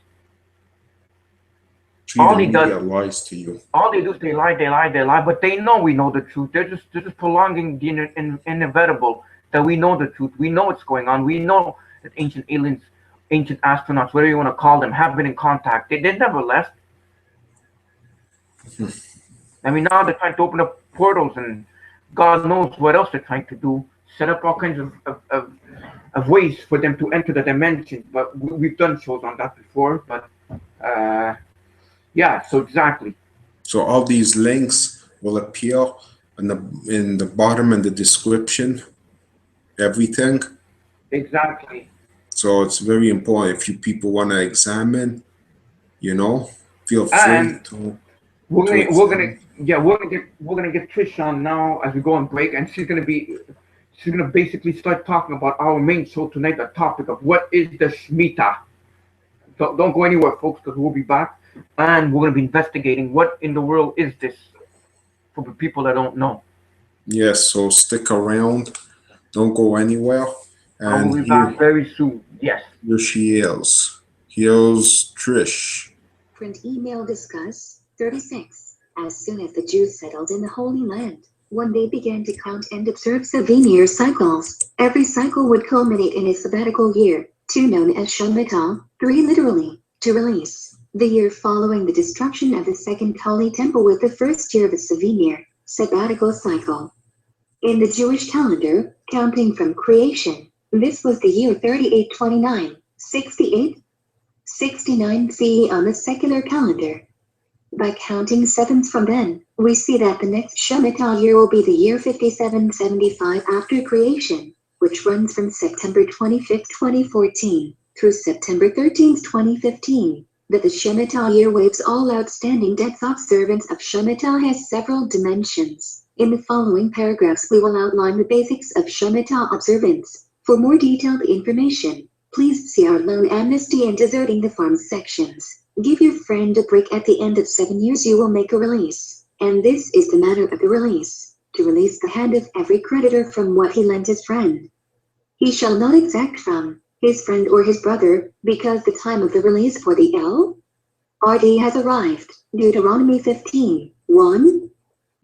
See, All the he does, media lies to you. all they do is they lie, but they know we know the truth. They're just prolonging the inevitable that we know the truth. We know what's going on. We know that ancient aliens, ancient astronauts, whatever you want to call them, have been in contact. They never left. I mean, now they're trying to open up portals and God knows what else they're trying to do. Set up all kinds of ways for them to enter the dimension. But we've done shows on that before. But yeah, so exactly. So all these links will appear in the bottom and the description, everything. Exactly. So it's very important if you people want to examine, you know, feel free And to we're gonna examine. yeah we're gonna get Trish on now as we go on break, and she's gonna basically start talking about our main show tonight, the topic of what is the Shemitah. Don't go anywhere, folks, because we'll be back, and we're gonna be investigating what in the world is this for the people that don't know. Yes, so stick around. Don't go anywhere. I will And be back very soon. Yes. here she is. Here's Trish. Print email discuss 36. As soon as the Jews settled in the Holy Land, when they began to count and observe souvenir cycles, every cycle would culminate in a sabbatical year, 2 known as Shemitah, 3 literally, to release. The year following the destruction of the Second Holy Temple was the first year of the souvenir sabbatical cycle. In the Jewish calendar, counting from creation, this was the year 3829, 68, 69 CE on the secular calendar. By counting sevens from then, we see that the next Shemitah year will be the year 5775 after creation, which runs from September 25, 2014, through September 13, 2015. That the Shemitah year waives all outstanding debts. Observance of Shemitah has several dimensions. In the following paragraphs we will outline the basics of Shemitah observance. For more detailed information, please see our loan amnesty and deserting the farm sections. Give your friend a break. At the end of 7 years you will make a release. And this is the matter of the release. To release the hand of every creditor from what he lent his friend. He shall not exact from his friend or his brother, because the time of the release for the LRD has arrived. Deuteronomy 15, 1,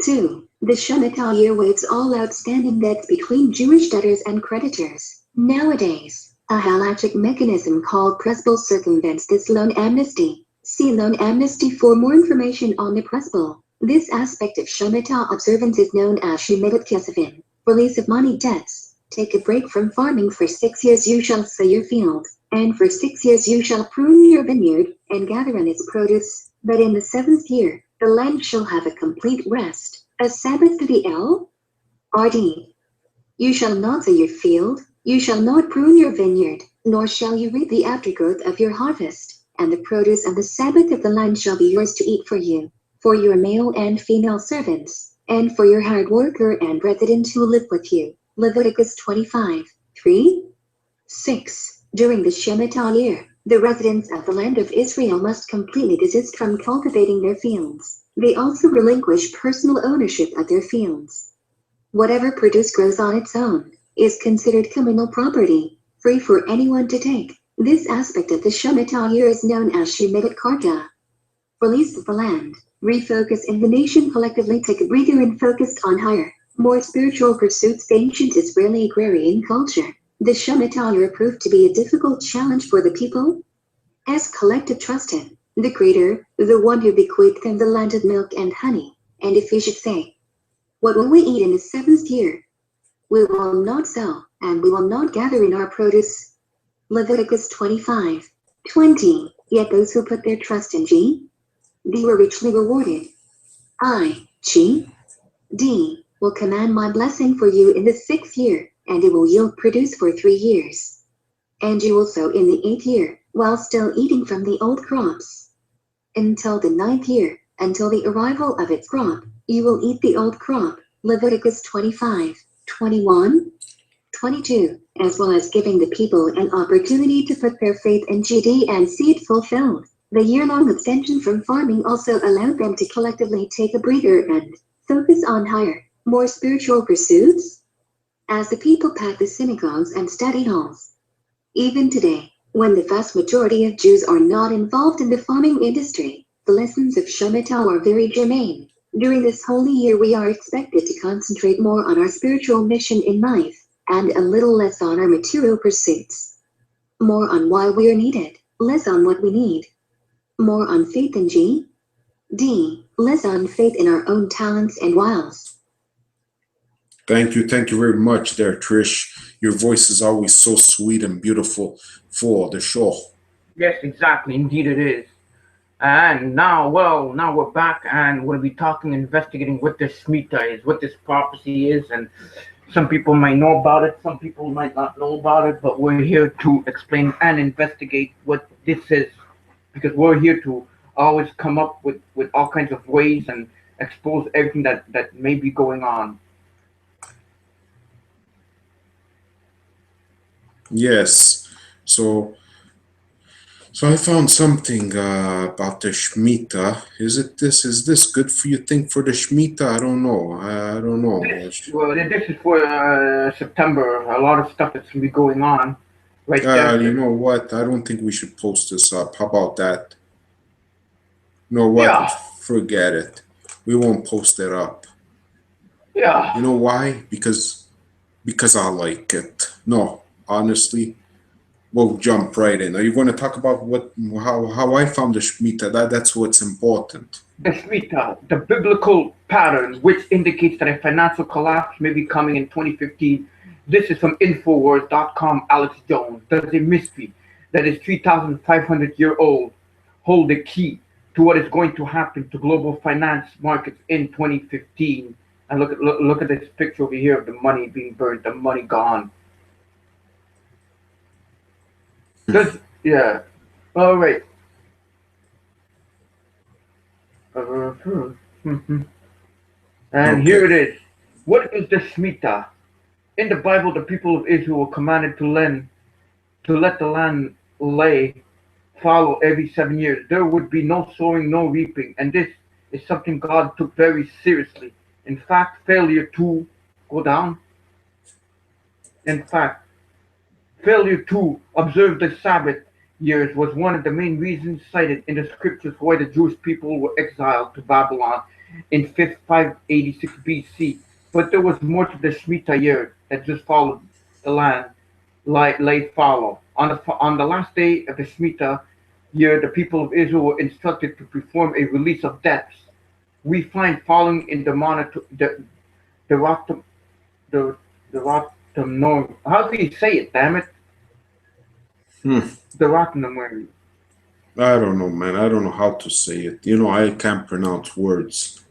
2. The Shemitah year waives all outstanding debts between Jewish debtors and creditors. Nowadays, a halachic mechanism called presbyl circumvents this loan amnesty. See loan amnesty for more information on the presbyl. This aspect of Shemitah observance is known as Shemitah Kesefin, release of money debts. Take a break from farming. For 6 years you shall sow your field, and for 6 years you shall prune your vineyard, and gather in its produce. But in the 7th year, the land shall have a complete rest, a Sabbath to the LRD. You shall not sow your field, you shall not prune your vineyard, nor shall you reap the aftergrowth of your harvest, and the produce of the Sabbath of the land shall be yours to eat for you, for your male and female servants, and for your hired worker and resident who live with you. Leviticus 25, 3, 6. During the Shemitah year, the residents of the land of Israel must completely desist from cultivating their fields. They also relinquish personal ownership of their fields. Whatever produce grows on its own is considered communal property, free for anyone to take. This aspect of the Shemitah year is known as Shemitah. Release of the land, refocus in the nation collectively take a breather and focused on higher, more spiritual pursuits. The ancient Israeli agrarian culture. The Shemitah year proved to be a difficult challenge for the people, as collective trusted the Creator, the one who bequeathed them the land of milk and honey. And if we should say, what will we eat in the seventh year? We will not sow, and we will not gather in our produce. Leviticus 25:20. Yet those who put their trust in G.D. were richly rewarded. I.G.D. will command my blessing for you in the 6th year, and it will yield produce for 3 years. And you will sow in the 8th year, while still eating from the old crops. Until the 9th year, until the arrival of its crop, you will eat the old crop. Leviticus 25:21-22, as well as giving the people an opportunity to put their faith in GD and see it fulfilled. The year-long abstention from farming also allowed them to collectively take a breather and focus on higher, more spiritual pursuits. As the people packed the synagogues and study halls. Even today, when the vast majority of Jews are not involved in the farming industry, the lessons of Shemitah are very germane. During this holy year, we are expected to concentrate more on our spiritual mission in life, and a little less on our material pursuits. More on why we are needed, less on what we need. More on faith in G.D., less on faith in our own talents and wiles. Thank you very much there, Trish. Your voice is always so sweet and beautiful for the show. Yes, exactly. Indeed it is. And now we're back and we'll be talking, investigating what this Shemitah is, what this prophecy is, and some people might know about it, some people might not know about it, but we're here to explain and investigate what this is, because we're here to always come up with all kinds of ways and expose everything that may be going on. Yes. So I found something about the Shemitah. Is this good for you think for the Shemitah? I don't know. This is for September. A lot of stuff that's going to be going on right there. You know what? I don't think we should post this up. How about that? You know what? Yeah. Forget it. We won't post it up. Yeah. You know why? Because I like it. No, honestly. We'll jump right in. Are you going to talk about how I found the Shemitah? That's what's important. The Shemitah, the biblical pattern, which indicates that a financial collapse may be coming in 2015. This is from Infowars.com. Alex Jones. There's a mystery that is 3,500 years old. Hold the key to what is going to happen to global finance markets in 2015. And look at this picture over here of the money being burned, the money gone. Yeah. All right. And here it is. What is the Shemitah? In the Bible, the people of Israel were commanded to let the land lay fallow every 7 years. There would be no sowing, no reaping, and this is something God took very seriously. In fact, failure to observe the Sabbath years was one of the main reasons cited in the scriptures why the Jewish people were exiled to Babylon in 586 BC. But there was more to the Shemitah year that just followed the land lay fallow. On the last day of the Shemitah year, the people of Israel were instructed to perform a release of debts. We find following in how do you say it, damn it? The Rotterdam. I don't know, man. I don't know how to say it. You know, I can't pronounce words.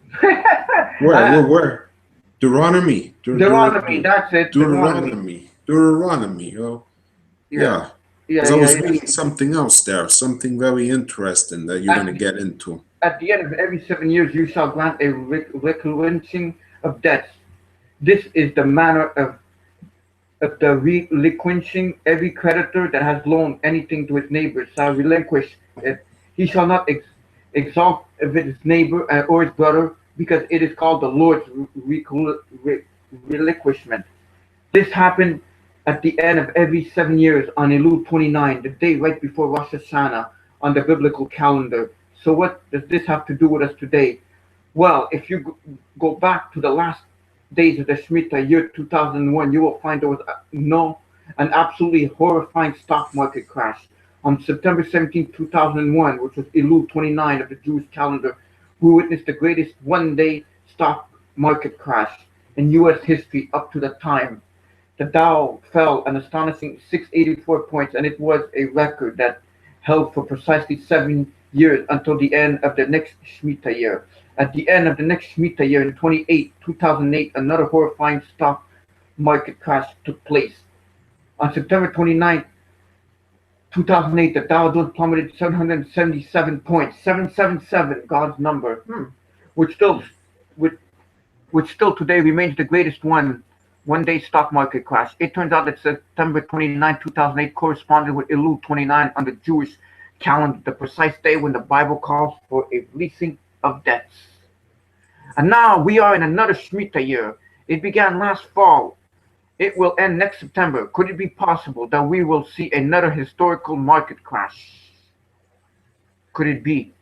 Where? Deuteronomy. Deuteronomy, that's it. Deuteronomy. Oh, yeah. Because I was reading something else there, something very interesting that you're going to get into. At the end of every 7 years, you shall grant a relinquishing of debts. This is the manner of If the relinquishing every creditor that has loaned anything to his neighbor shall relinquish it, he shall not exalt of his neighbor or his brother, because it is called the Lord's relinquishment. This happened at the end of every 7 years on Elul 29, the day right before Rosh Hashanah on the biblical calendar. So what does this have to do with us today? Well, if you go back to the last days of the Shemitah, year 2001, you will find there was an absolutely horrifying stock market crash. On September 17, 2001, which was Elul 29 of the Jewish calendar, we witnessed the greatest one-day stock market crash in U.S. history up to the time. The Dow fell an astonishing 684 points, and it was a record that held for precisely 7 years until the end of the next Shemitah year. At the end of the next Shemitah year in 2008, another horrifying stock market crash took place. On September 29, 2008, the Dow Jones plummeted 777 points, 777, God's number, which still today remains the greatest one-day stock market crash. It turns out that September 29, 2008 corresponded with Elul 29 on the Jewish calendar, the precise day when the Bible calls for a releasing of debts. And now we are in another Shemitah year. It began last fall. It will end next September. Could it be possible that we will see another historical market crash? Could it be?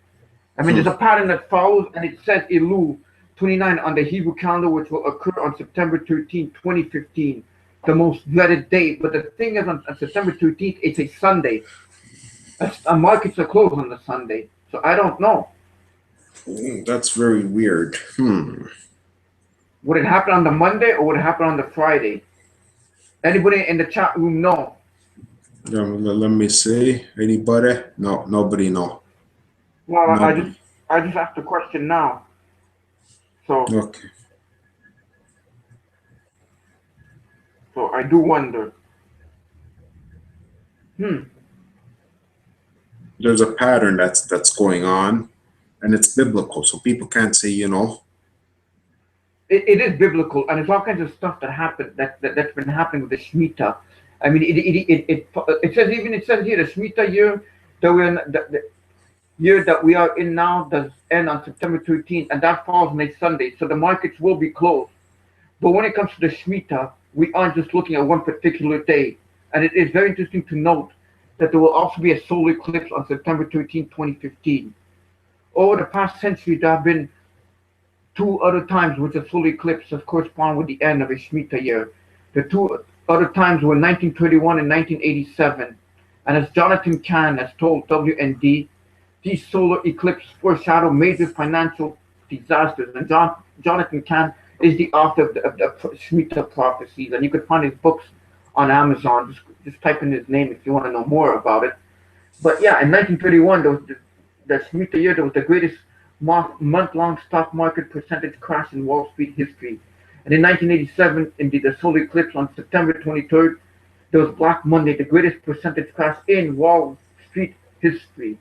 I mean, there's a pattern that follows, and it says Elul 29 on the Hebrew calendar, which will occur on September 13, 2015, the most dreaded day. But the thing is, on September 13th, it's a Sunday. Markets are closed on the Sunday, so I don't know. That's very weird. Would it happen on the Monday or would it happen on the Friday? Anybody in the chat room know? Let me see. Anybody? No, nobody know. Well, Nobody. I just asked the question now. So Okay. So I do wonder. There's a pattern that's going on, and it's biblical, so people can't say, It is biblical, and it's all kinds of stuff that happened that's been happening with the Shemitah. I mean, it says here the Shemitah year that we're in, the year that we are in now does end on September 13th, and that falls on a Sunday, so the markets will be closed. But when it comes to the Shemitah, we aren't just looking at one particular day, and it is very interesting to note that there will also be a solar eclipse on September 13, 2015. Over the past century, there have been two other times which a solar eclipse has corresponded with the end of a Shemitah year. The two other times were 1931 and 1987. And as Jonathan Kahn has told WND, these solar eclipses foreshadow major financial disasters. And Jonathan Kahn is the author of the Shemitah prophecies, and you can find his books on Amazon. Just type in his name if you want to know more about it. But yeah, in 1931, there was the Shemitah year, there was the greatest month-long stock market percentage crash in Wall Street history. And in 1987, indeed, the solar eclipse on September 23rd, there was Black Monday, the greatest percentage crash in Wall Street history.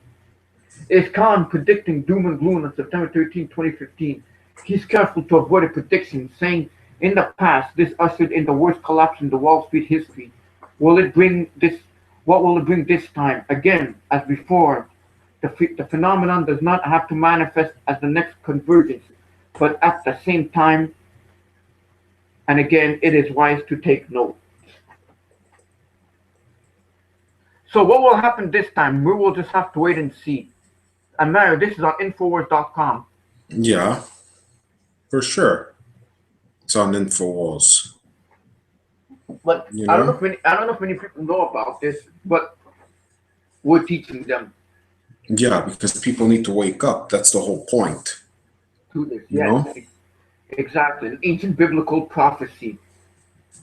Is Khan predicting doom and gloom on September 13, 2015? He's careful to avoid a prediction, saying, in the past, this ushered in the worst collapse in the Wall Street history. What will it bring this time? Again, as before, the phenomenon does not have to manifest as the next convergence, but at the same time, and again, it is wise to take note. So what will happen this time? We will just have to wait and see. And Mario, this is on Infowars.com. Yeah, for sure. It's on Infowars. But I don't know if many people know about this, but we're teaching them. Yeah, because people need to wake up. That's the whole point. To this, yes, exactly. An ancient biblical prophecy.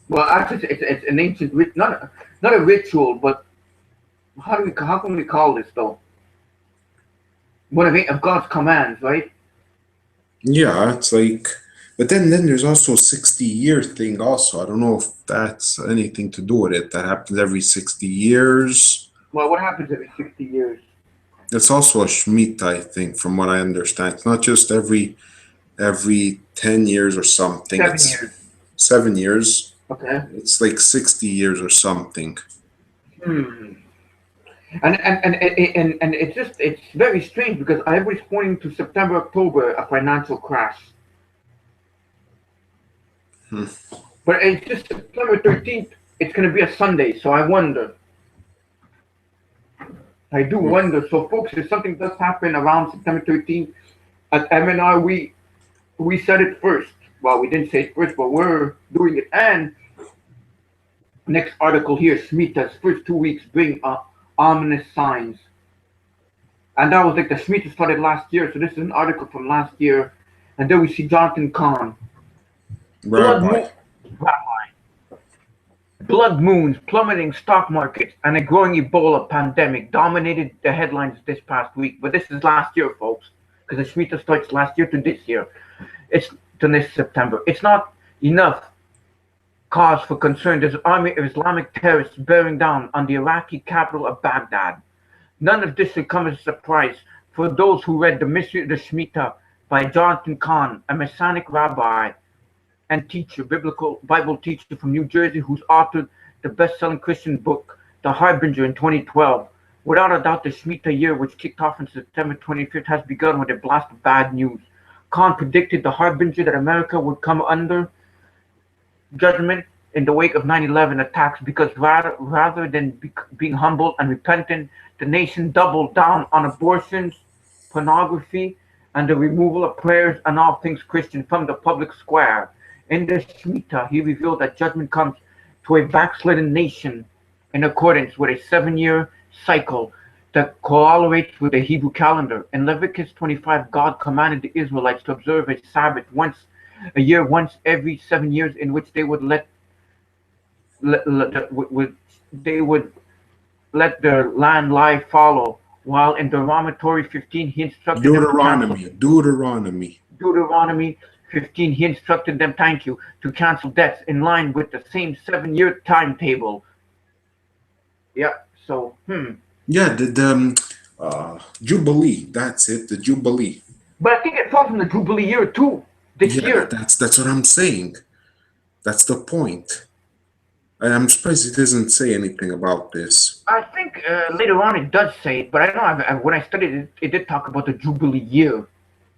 Well, actually, it's an ancient, not a ritual, but how can we call this though? One of God's commands, right? Yeah, it's like, but then there's also a 60-year thing also. I don't know if that's anything to do with it. That happens every 60 years. Well, what happens every 60 years? It's also a Shemitah, I think, from what I understand. It's not just every 10 years or something. 7 years. 7 years. Okay. It's like 60 years or something. Hmm. And it's very strange because everybody's pointing to September, October, a financial crash. Hmm. But it's just September 13th. It's going to be a Sunday, so I wonder. I do wonder. So, folks, if something does happen around September 13th, at MNR, we said it first. Well, we didn't say it first, but we're doing it. And next article here, Shemitah's first 2 weeks bring ominous signs. And that was like the Shemitah started last year. So this is an article from last year. And then we see Jonathan Kahn. Blood, Rabbi. Blood moons, plummeting stock markets, and a growing Ebola pandemic dominated the headlines this past week. But this is last year, folks, because the Shemitah starts last year to this year. It's to this September. It's not enough cause for concern. There's an army of Islamic terrorists bearing down on the Iraqi capital of Baghdad. None of this should come as a surprise for those who read The Mystery of the Shemitah by Jonathan Kahn, a Messianic rabbi and teacher, Bible teacher from New Jersey, who's authored the best-selling Christian book, The Harbinger, in 2012. Without a doubt, the Shemitah year, which kicked off on September 25th, has begun with a blast of bad news. Kahn predicted The Harbinger that America would come under judgment in the wake of 9/11 attacks because rather than being humble and repentant, the nation doubled down on abortions, pornography, and the removal of prayers and all things Christian from the public square. In the Shemitah, he revealed that judgment comes to a backslidden nation in accordance with a 7-year cycle that correlates with the Hebrew calendar. In Leviticus 25, God commanded the Israelites to observe a Sabbath once a year, once every 7 years, in which they would let their land lie fallow. While in Deuteronomy 15, he instructed Deuteronomy 15, he instructed them, thank you, to cancel debts in line with the same 7-year timetable. Yeah, so, Yeah, the Jubilee. That's it, the Jubilee. But I think it falls in the Jubilee year too, this year. That's what I'm saying. That's the point. And I'm surprised it doesn't say anything about this. I think later on it does say it, but I know when I studied it, it did talk about the Jubilee year.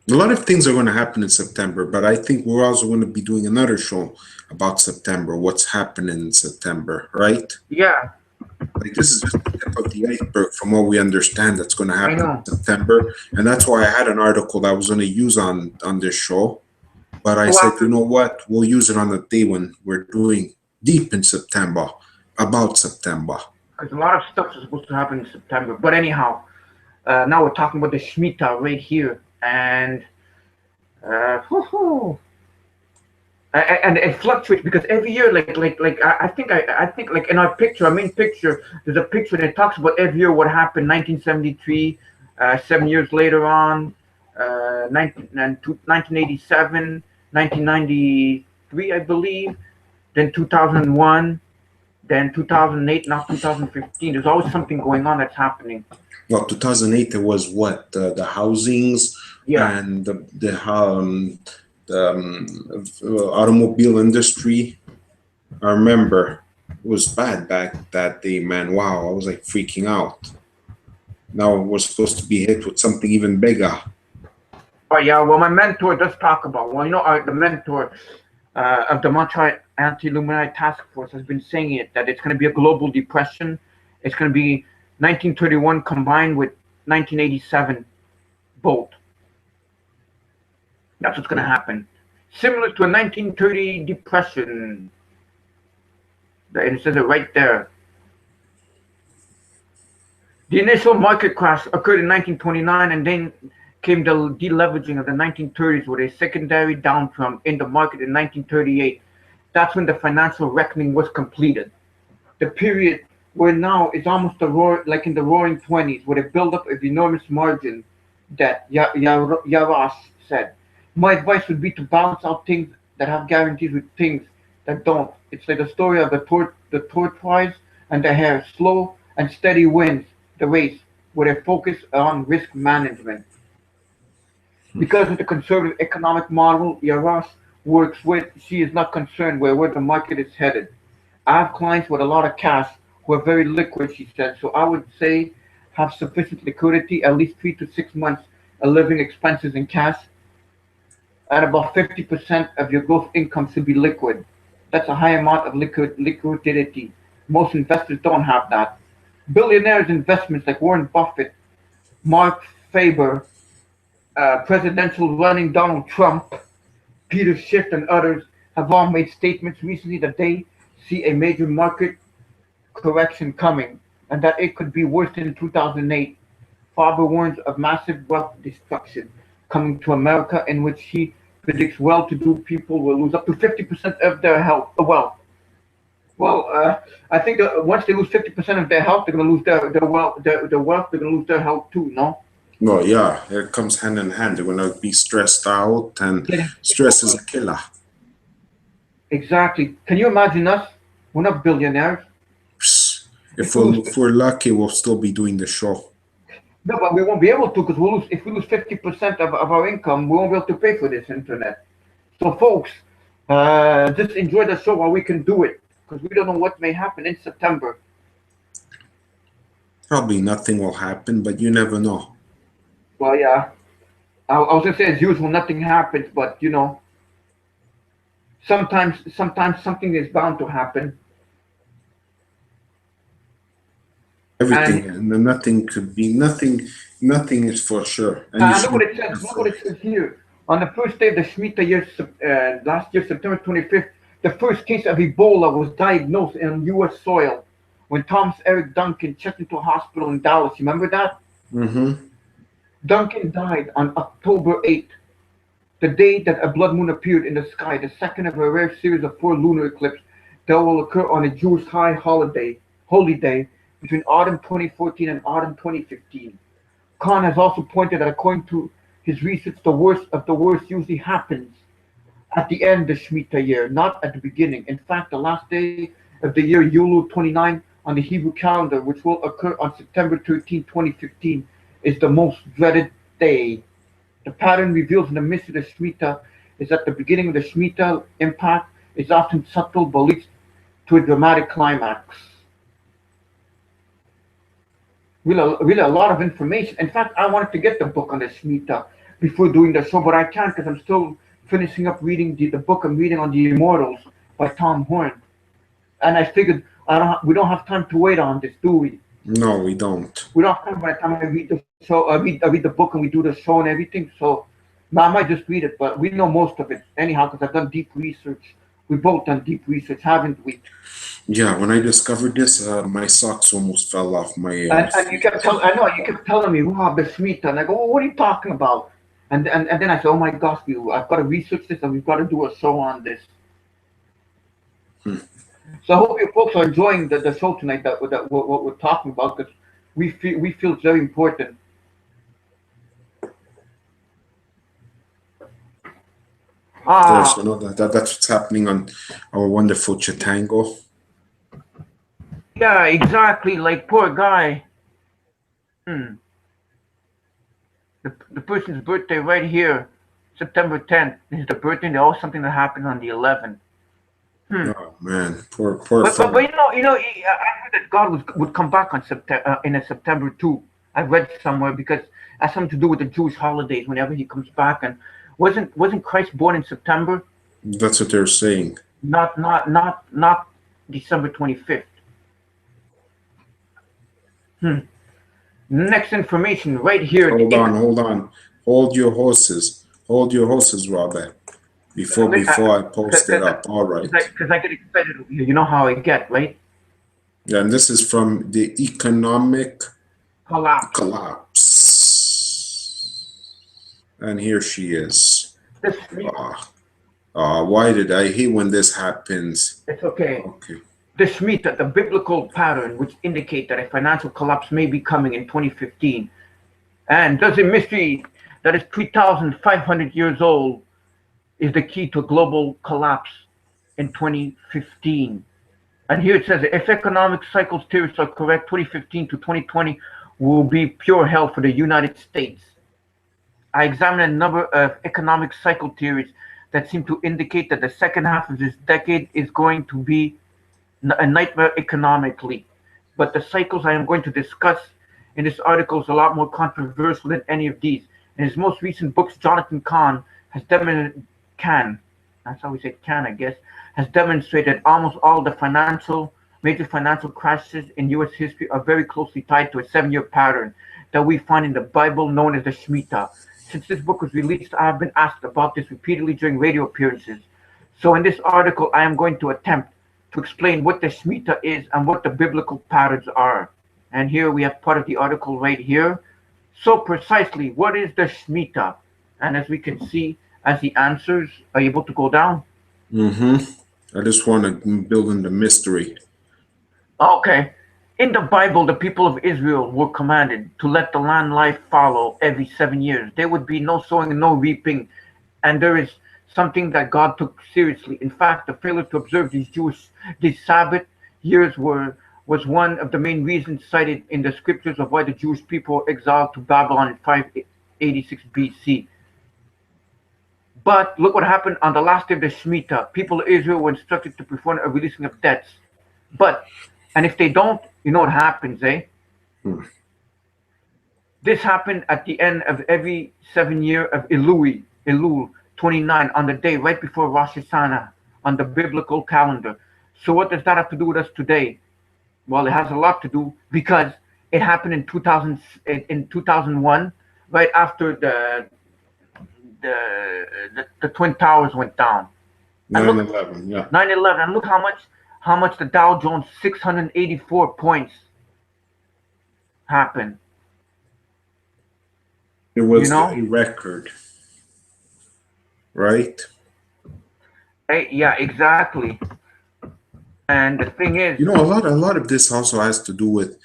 A lot of things are going to happen in September, but I think we're also going to be doing another show about September, what's happening in September, right? Yeah. Like, this is just the tip of the iceberg from what we understand that's going to happen in September. And that's why I had an article that I was going to use on this show. But I said, you know what? We'll use it on the day when we're doing deep in September, about September. Because a lot of stuff is supposed to happen in September. But anyhow, now we're talking about the Shemitah right here. And and it fluctuates because every year, I think like in our picture, our main picture, there's a picture that talks about every year what happened. 1973, 7 years later on, 1987, 1993, I believe, then 2001, then 2008, now 2015. There's always something going on that's happening. Well, 2008 there was what the housings and the automobile industry. I remember it was bad back that day, man. Wow, I was like freaking out. Now we're supposed to be hit with something even bigger. Oh yeah, well my mentor does talk about, well, you know, the mentor of the Montreal Anti-Illuminati Task Force has been saying it, that it's going to be a global depression. It's going to be 1931 combined with 1987 both. That's what's going to happen. Similar to a 1930 depression. It says it right there. The initial market crash occurred in 1929, and then came the deleveraging of the 1930s with a secondary downturn in the market in 1938. That's when the financial reckoning was completed. The period where now is almost like in the roaring 20s, with a buildup of enormous margin debt, Yarosh said. My advice would be to balance out things that have guarantees with things that don't. It's like the story of the tortoise and the hare. Slow and steady wins the race with a focus on risk management. Because of the conservative economic model, Yarosh works with, she is not concerned where the market is headed. I have clients with a lot of cash who are very liquid, she said. So I would say have sufficient liquidity, at least 3 to 6 months of living expenses in cash, and about 50% of your gross income should be liquid. That's a high amount of liquidity. Most investors don't have that. Billionaires' investments like Warren Buffett, Mark Faber, presidential running Donald Trump, Peter Schiff, and others have all made statements recently that they see a major market correction coming and that it could be worse than 2008. Faber warns of massive wealth destruction coming to America, in which he predicts well-to-do people will lose up to 50% of their wealth. Well, I think once they lose 50% of their health, they're going to lose their wealth. Their wealth, they're going to lose their health too. No. Well, yeah, it comes hand in hand. They're gonna be stressed out, and stress is a killer. Exactly. Can you imagine us? We're not billionaires. If we're lucky, we'll still be doing the show. No, but we won't be able to, because if we lose 50% of our income, we won't be able to pay for this internet. So, folks, just enjoy the show while we can do it, because we don't know what may happen in September. Probably nothing will happen, but you never know. Well, yeah. I was gonna say, as usual, nothing happens, but you know, sometimes something is bound to happen. Everything, and nothing could be nothing. Nothing is for sure. And look what it says. Look what it says here. On the first day of the Shemitah year, last year, September 25th, the first case of Ebola was diagnosed in U.S. soil when Thomas Eric Duncan checked into a hospital in Dallas. You remember that? Mm-hmm. Duncan died on October 8th, the day that a blood moon appeared in the sky, the second of a rare series of 4 lunar eclipses that will occur on a Jewish holy day between autumn 2014 and autumn 2015. Khan has also pointed that according to his research, the worst of the worst usually happens at the end of the Shemitah year, not at the beginning. In fact, the last day of the year, Yulu 29, on the Hebrew calendar, which will occur on September 13, 2015, is the most dreaded day. The pattern revealed in the midst of the Shemitah is that the beginning of the Shemitah impact is often subtle but leads to a dramatic climax. Really a lot of information. In fact, I wanted to get the book on the Shemitah before doing the show, but I can't because I'm still finishing up reading the book I'm reading on the Immortals by Tom Horn. And I figured we don't have time to wait on this, do we? No, we don't. We don't have time by the time I read the show. I read the book and we do the show and everything. So I might just read it, but we know most of it anyhow because I've done deep research. We both done deep research, haven't we? Yeah, when I discovered this, my socks almost fell off my. And you kept telling me, Rob, the Shemitah, and I go, well, what are you talking about? And then I said, oh my gosh, I've got to research this and we've got to do a show on this. So I hope you folks are enjoying the show tonight. That what we're talking about, because we feel it's very important. Of course, you know that's what's happening on our wonderful Chitango. Yeah, exactly. Like poor guy. The person's birthday right here, September 10th, is the birthday. And always something that happened on the 11th. Oh man, poor. But you know, I heard that God would come back on September too. I read somewhere because it has something to do with the Jewish holidays. Whenever He comes back, and wasn't Christ born in September? That's what they're saying. Not December 25th. Next information right here. Hold on. Hold your horses, Robert. Before I post it up. All right. Because I get excited over here. You know how I get, right? Yeah, and this is from the economic collapse. And here she is. Why did I hate when this happens? It's okay. Okay. The Shemitah, the biblical pattern which indicate that a financial collapse may be coming in 2015. And does a mystery that is 3,500 years old is the key to a global collapse in 2015. And here it says, if economic cycles theories are correct, 2015 to 2020 will be pure hell for the United States. I examined a number of economic cycle theories that seem to indicate that the second half of this decade is going to be a nightmare economically. But the cycles I am going to discuss in this article is a lot more controversial than any of these. In his most recent books, Jonathan Kahn has demonstrated, that's how we say can, I guess, has demonstrated almost all the major financial crashes in U.S. history are very closely tied to a 7-year pattern that we find in the Bible known as the Shemitah. Since this book was released, I have been asked about this repeatedly during radio appearances. So in this article, I am going to attempt to explain what the Shemitah is and what the biblical patterns are. And here we have part of the article right here. So precisely, what is the Shemitah? And as we can see, as the answers are able to go down. I just want to build in the mystery. Okay. In the Bible, the people of Israel were commanded to let the land lie fallow every 7 years. There would be no sowing and no reaping. And there is something that God took seriously. In fact, the failure to observe these Sabbath years was one of the main reasons cited in the scriptures of why the Jewish people were exiled to Babylon in 586 BC. But look what happened on the last day of the Shemitah. People of Israel were instructed to perform a releasing of debts. And if they don't, you know what happens, eh? This happened at the end of every 7 year of Elul 29, on the day right before Rosh Hashanah on the biblical calendar. So what does that have to do with us today? Well, it has a lot to do because it happened in 2001, right after the Twin Towers went down. 9/11, yeah. 9/11, and look how much the Dow Jones 684 points happened. It was a record, right? Yeah, exactly. And the thing is, a lot of this also has to do with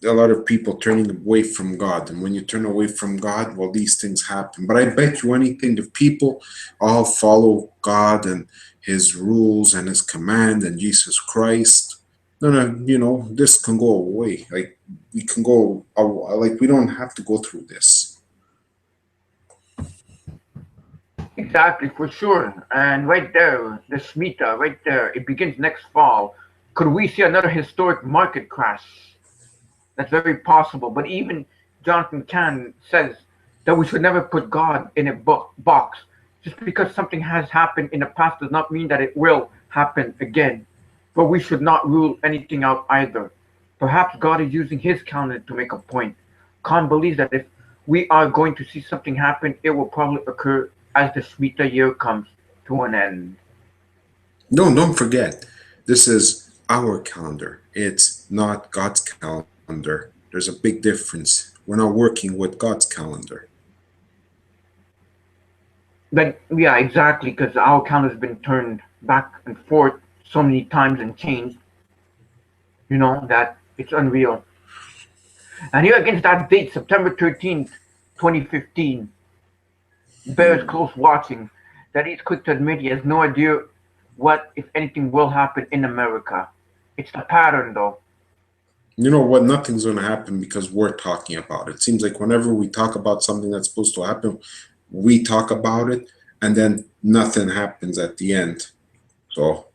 a lot of people turning away from God. And when you turn away from God, well, these things happen. But I bet you anything, if people all follow God and his rules and his command and Jesus Christ, this can go away. Like we can go, like we don't have to go through this. Exactly, for sure. And right there, the Shemitah, right there, it begins next fall. Could we see another historic market crash? That's very possible. But even Jonathan Kahn says that we should never put God in a box. Just because something has happened in the past does not mean that it will happen again. But we should not rule anything out either. Perhaps God is using his calendar to make a point. Kahn believes that if we are going to see something happen, it will probably occur as the Shemitah year comes to an end. No, don't forget, this is our calendar. It's not God's calendar. There's a big difference. We're not working with God's calendar. But yeah, exactly, because our calendar has been turned back and forth so many times and changed, that it's unreal. And here against that date, September 13th, 2015, bears close watching, that he's quick to admit he has no idea what, if anything, will happen in America. It's the pattern, though. You know what? Nothing's going to happen because we're talking about it. It seems like whenever we talk about something that's supposed to happen, we talk about it, and then nothing happens at the end. So.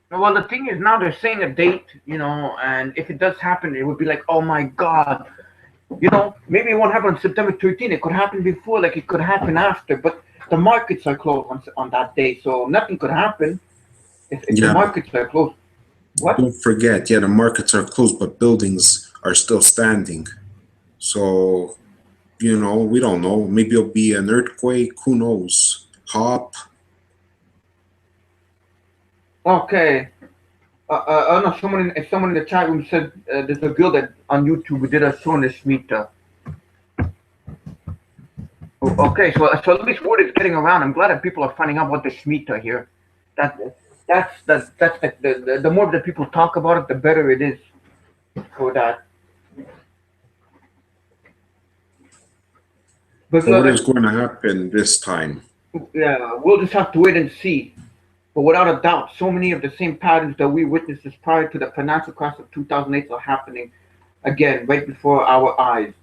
Well, the thing is, now they're saying a date, and if it does happen, it would be like, oh my God. Maybe it won't happen on September 13th. It could happen before, like it could happen after. But the markets are closed on that day, so nothing could happen if the markets are closed. What? Don't forget, the markets are closed, but buildings are still standing. So, we don't know. Maybe it'll be an earthquake. Who knows? HOP. Okay. No, someone in the chat room said there's a girl that on YouTube who did a show on the Shemitah. Okay, so at least word is getting around. I'm glad that people are finding out about the Shemitah here. That's the more that people talk about it, the better it is for that. But what is going to happen this time? Yeah, we'll just have to wait and see. But without a doubt, so many of the same patterns that we witnessed prior to the financial crash of 2008 are happening again right before our eyes.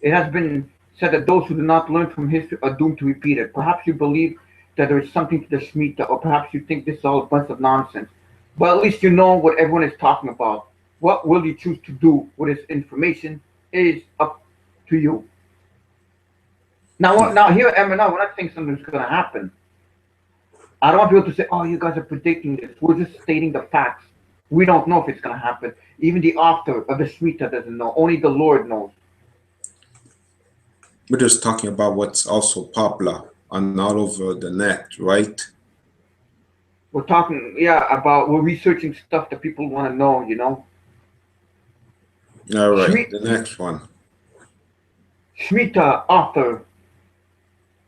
It has been said that those who do not learn from history are doomed to repeat it. Perhaps you believe that there is something to the Shemitah, or perhaps you think this is all a bunch of nonsense. But at least you know what everyone is talking about. What will you choose to do with this information is up to you. Now here at MNR, we're not saying something's going to happen. I don't want people to say, "Oh, you guys are predicting this." We're just stating the facts. We don't know if it's going to happen. Even the author of the Shemitah doesn't know. Only the Lord knows. We're just talking about what's also popular on all over the net, right? We're talking, yeah, we're researching stuff that people want to know, you know. All right, the next one. Shemitah author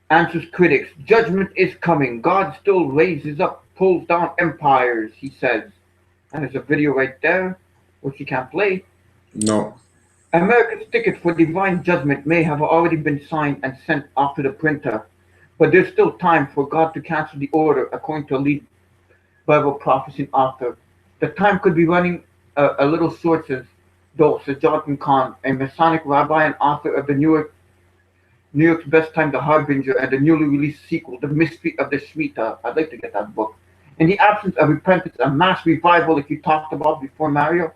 answers critics. Judgment is coming. God still raises up, pulls down empires, he says. And there's a video right there, which you can't play. No. America's ticket for divine judgment may have already been signed and sent off to the printer, but there's still time for God to cancel the order, according to a lead Bible prophecy author. The time could be running a little short, though, says Jonathan Kahn, a Masonic rabbi and author of the New York's Best Time, The Harbinger, and the newly released sequel, The Mystery of the Shemitah. I'd like to get that book. In the absence of repentance, a mass revival, like you talked about before, Mario,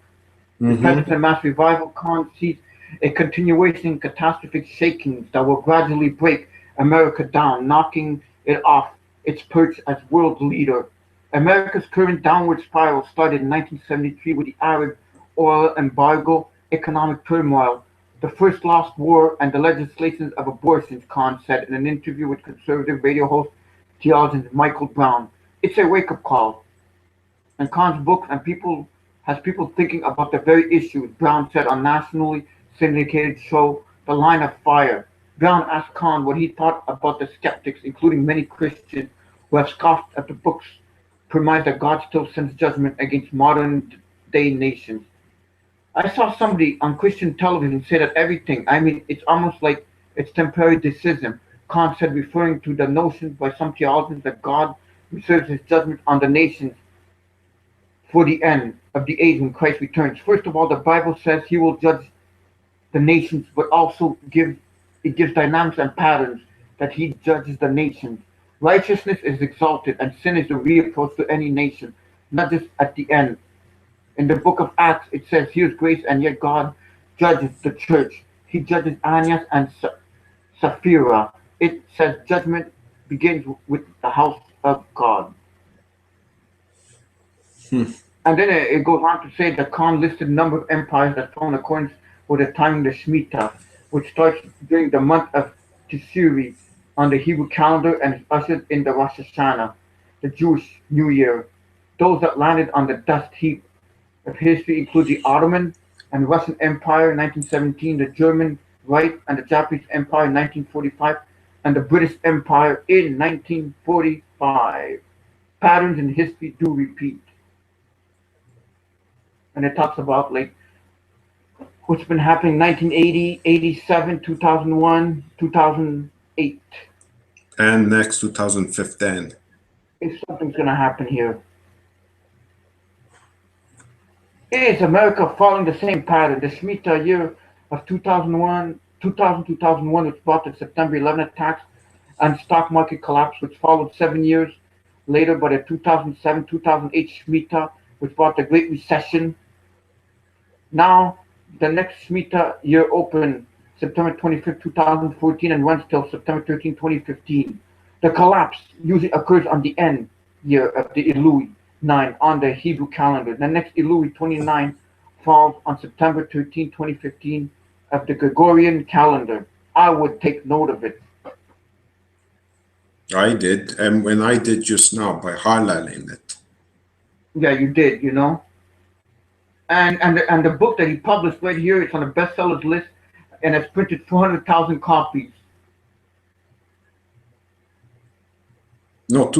repentance and mass revival, Kahn sees a continuation catastrophic shakings that will gradually break America down, knocking it off its perch as world leader. America's current downward spiral started in 1973 with the Arab oil embargo, economic turmoil, the first lost war, and the legislation of abortions, Kahn said in an interview with conservative radio host, theologian Michael Brown. It's a wake-up call. And Kahn's book has people thinking about the very issues, Brown said on nationally syndicated show The Line of Fire. Brown asked Kahn what he thought about the skeptics, including many Christians who have scoffed at the book's premise that God still sends judgment against modern-day nations. I saw somebody on Christian television say that everything, it's almost like it's temporary decision, Kahn said, referring to the notion by some theologians that God reserves his judgment on the nations for the end of the age when Christ returns. First of all, the Bible says he will judge the nations, but also gives dynamics and patterns that he judges the nations. Righteousness is exalted, and sin is a reapproach to any nation, not just at the end. In the book of Acts, it says, here's grace, and yet God judges the church. He judges Ananias and Sapphira. It says judgment begins with the house of God. And then it goes on to say that Kahn listed a number of empires that fall in accordance with the timing of the Shemitah, which starts during the month of Tishrei on the Hebrew calendar and is ushered in the Rosh Hashanah, the Jewish New Year. Those that landed on the dust heap of history include the Ottoman and Russian Empire in 1917, the German Reich and the Japanese Empire in 1945, and the British Empire in 1945. Patterns in history do repeat. And it talks about like what's been happening 1980, 87, 2001, 2008. And next 2015. If something's going to happen here. Is America following the same pattern? The Shemitah year of 2001, which brought the September 11 attacks and stock market collapse, which followed 7 years later by the 2007-2008 Shemitah, which brought the Great Recession. Now, the next Shemitah year opened September 25, 2014 and runs till September 13, 2015. The collapse usually occurs on the end year of the Elul 9 on the Hebrew calendar. The next Elul 29 falls on September 13, 2015 of the Gregorian calendar. I would take note of it. I did, and when I did just now by highlighting it. Yeah, you did, you know. And the book that he published right here, it's on the bestsellers list, and it's printed 400,000 copies. No,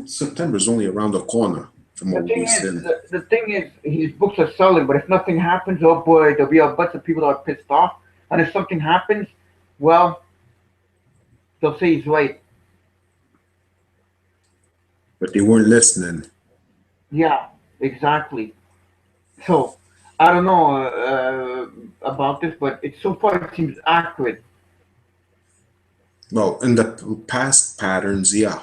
September is only around the corner from what we said. The thing is, his books are selling, but if nothing happens, oh boy, there'll be a bunch of people that are pissed off. And if something happens, well, they'll say he's right. But they weren't listening. Yeah, exactly. So, I don't know about this, but so far it seems accurate. Well, in the past patterns, yeah.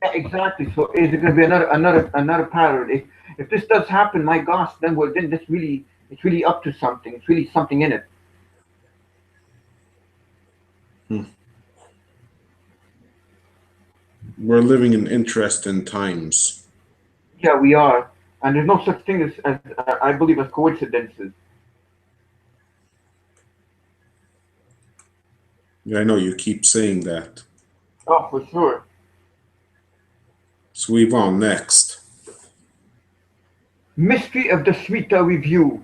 Yeah, exactly. So is it going to be another pattern? If this does happen, my gosh, then then this really it's really up to something. It's really something in it. Hmm. We're living in interesting times. Yeah, we are, and there's no such thing as I believe as coincidences. Yeah, I know you keep saying that. Oh, for sure. So we've on next. Mystery of the Shemitah Review.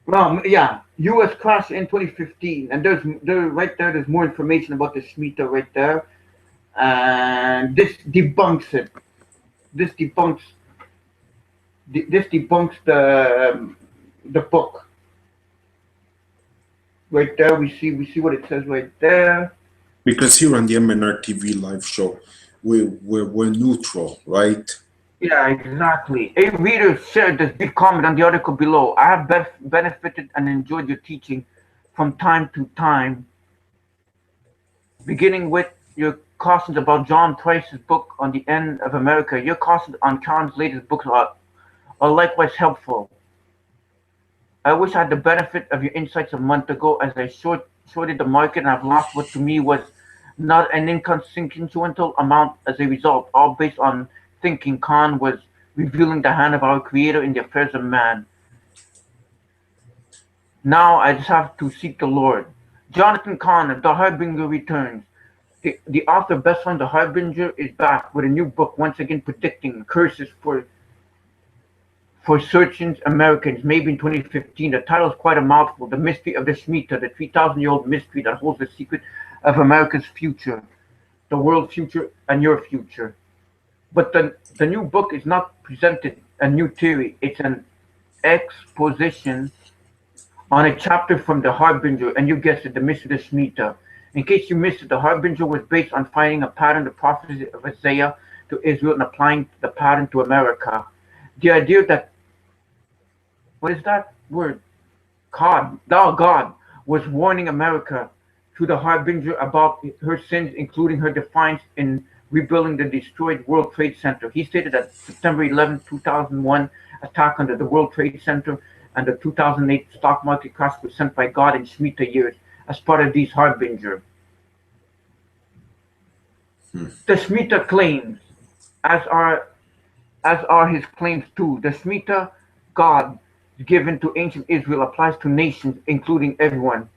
Well, yeah, U.S. crash in 2015, and there right there. There's more information about the Shemitah right there, and this debunks it. This debunks this debunks the book right there. We see what it says right there. Because here on the MnRTV live show, we're neutral, right? Yeah, exactly. A reader shared this big comment on the article below. I have benefited and enjoyed your teaching from time to time, beginning with your cautions about John Price's book on the end of America. Your cautions on Kahn's latest books are likewise helpful. I wish I had the benefit of your insights a month ago as I shorted the market and I've lost what to me was not an inconsequential amount as a result, all based on thinking Kahn was revealing the hand of our Creator in the affairs of man. Now I just have to seek the Lord. Jonathan Kahn of The Harbinger returns. The author of best-selling The Harbinger is back with a new book, once again predicting curses for certain Americans, maybe in 2015. The title is quite a mouthful: The Mystery of the Shemitah, the 3,000-year-old mystery that holds the secret of America's future, the world's future, and your future. But the new book is not presented a new theory. It's an exposition on a chapter from The Harbinger, and you guessed it, the mystery of the Shemitah. In case you missed it, The Harbinger was based on finding a pattern, the prophecy of Isaiah to Israel, and applying the pattern to America. The idea that, what is that word? God, thou God, was warning America through The Harbinger about her sins, including her defiance in rebuilding the destroyed World Trade Center. He stated that September 11, 2001 attack on the World Trade Center and the 2008 stock market crash was sent by God in Shemitah years as part of these Harbinger. Hmm. The Shemitah claims, as are his claims too. The Shemitah God given to ancient Israel applies to nations, including everyone,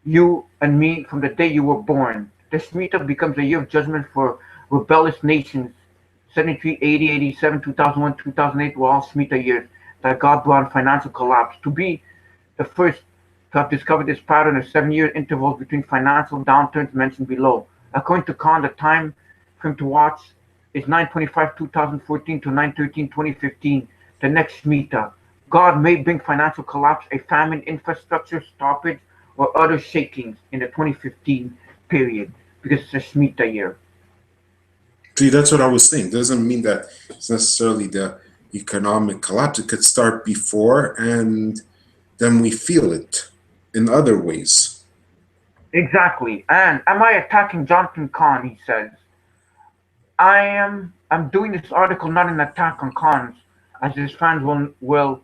you and me, from the day you were born. The Shemitah becomes a year of judgment for rebellious nations. 73, 80, 87, 2001, 2008 were all Shemitah years that God brought financial collapse. To be the first to have discovered this pattern of 7-year intervals between financial downturns mentioned below. According to Kahn, the time frame to watch is 9/25, 2014 to 9/13, 2015, the next Shemitah. God may bring financial collapse, a famine, infrastructure stoppage, or other shakings in the 2015 period because it's a Shemitah year. See, that's what I was saying. Doesn't mean that it's necessarily the economic collapse. It could start before, and then we feel it in other ways. Exactly. And am I attacking Jonathan Kahn? He says. I'm doing this article not an attack on Kahn, as his fans will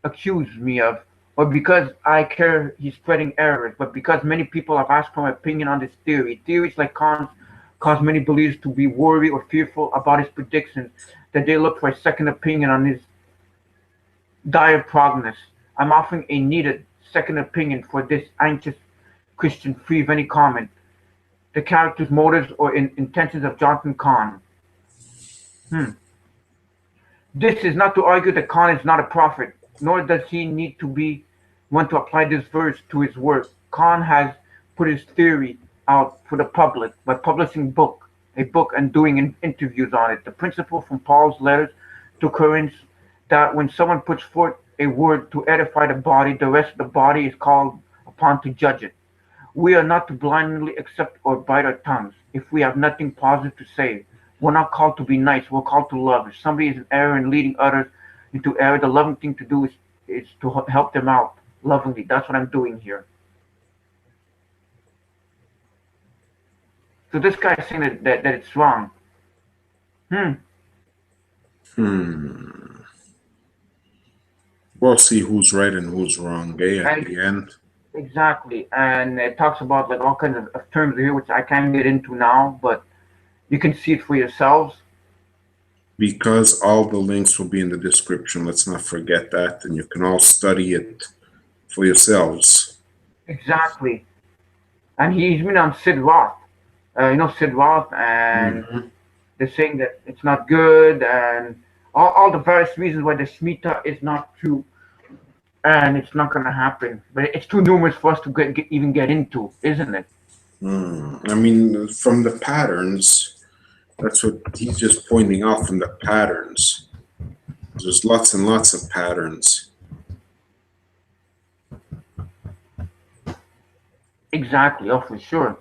accuse me of, or because I care he's spreading errors, but because many people have asked for my opinion on this theory. Theories like Kahn's cause many believers to be worried or fearful about his predictions, that they look for a second opinion on his dire prognosis. I'm offering a needed second opinion for this anxious Christian, free of any comment. The characters, motives, or intentions of Jonathan Kahn. Hmm. This is not to argue that Kahn is not a prophet, nor does he need to be one to apply this verse to his work. Kahn has put his theory out for the public by publishing a book and doing interviews on it. The principle from Paul's letters to Corinth that when someone puts forth a word to edify the body, the rest of the body is called upon to judge it. We are not to blindly accept or bite our tongues if we have nothing positive to say. We're not called to be nice, we're called to love. If somebody is in error and leading others into error, the loving thing to do is to help them out lovingly. That's what I'm doing here. So this guy is saying that it's wrong. We'll see who's right and who's wrong, eh, at And the end. exactly. And it talks about like all kinds of terms here, which I can't get into now, but you can see it for yourselves. Because all the links will be in the description. Let's not forget that. And you can all study it for yourselves. Exactly. And he's been on Sid Roth. Sid Roth, and they're saying that it's not good, and all the various reasons why the Shemitah is not true, and it's not going to happen. But it's too numerous for us to even get into, isn't it? I mean, from the patterns, that's what he's just pointing out from the patterns. There's lots and lots of patterns. Exactly. Oh, for sure.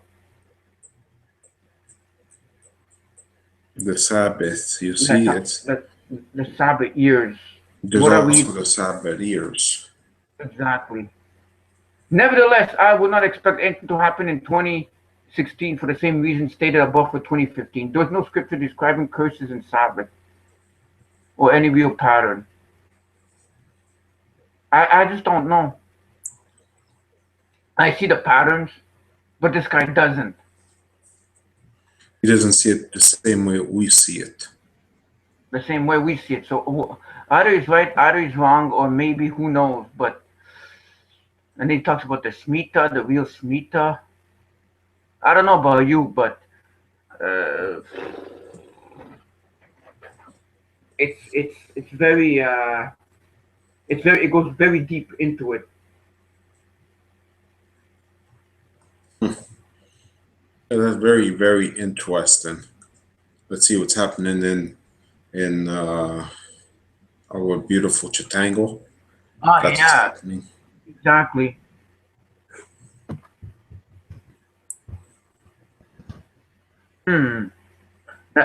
The Sabbath, you see, it's the Sabbath years. there's What are also we? the Sabbath years. Exactly. Nevertheless, I would not expect anything to happen in 2016 for the same reason stated above for 2015. There's no scripture describing curses in Sabbath or any real pattern. I just don't know. I see the patterns, but this guy doesn't. He doesn't see it the same way we see it. The same way we see it. So either he's right, either he's wrong, or maybe who knows. But and he talks about the Shemitah, the real Shemitah. I don't know about you, but it's very it goes very deep into it. That's very, very interesting. Let's see what's happening in our beautiful Chitango. Oh That's what's yeah, happening. exactly.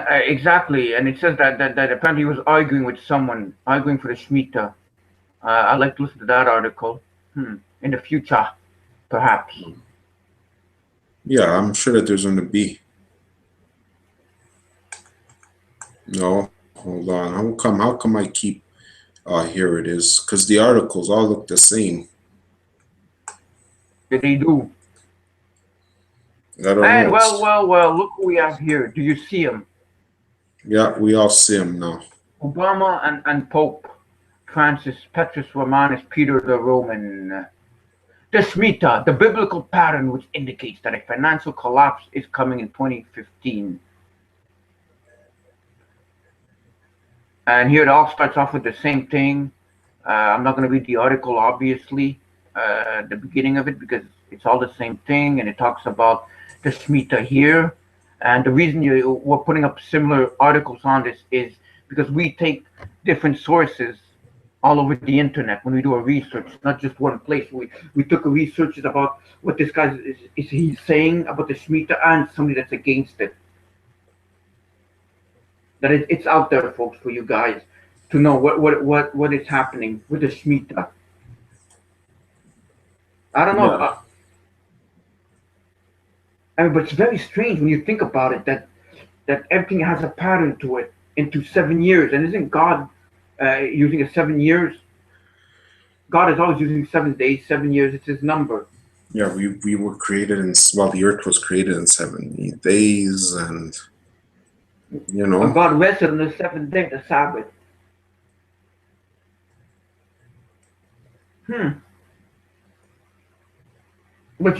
Exactly, and it says that apparently he was arguing with someone, arguing for the Shemitah. I'd like to listen to that article in the future, perhaps. Yeah, I'm sure that there's going to be. No, hold on. How come I keep, here it is. Because the articles all look the same. That they do. I don't And know. well, look who we have here. Do you see him? Yeah, we all see them now. Obama and Pope Francis, Petrus Romanus, Peter the Roman. The Shemitah, the biblical pattern which indicates that a financial collapse is coming in 2015. And here it all starts off with the same thing. I'm not going to read the article, obviously, the beginning of it, because it's all the same thing, and it talks about the Shemitah here. And the reason we're putting up similar articles on this is because we take different sources all over the internet when we do a research, not just one place. We took a research about what this guy is he saying about the Shemitah and somebody that's against it. That it's out there, folks, for you guys to know what is happening with the Shemitah. I don't know. Yeah. I mean, but it's very strange when you think about it that everything has a pattern to it into 7 years. And isn't God using 7 years? God is always using 7 days, 7 years. It's his number. Yeah, we were created the earth was created in 70 days, and But God rested on the seventh day, the Sabbath. But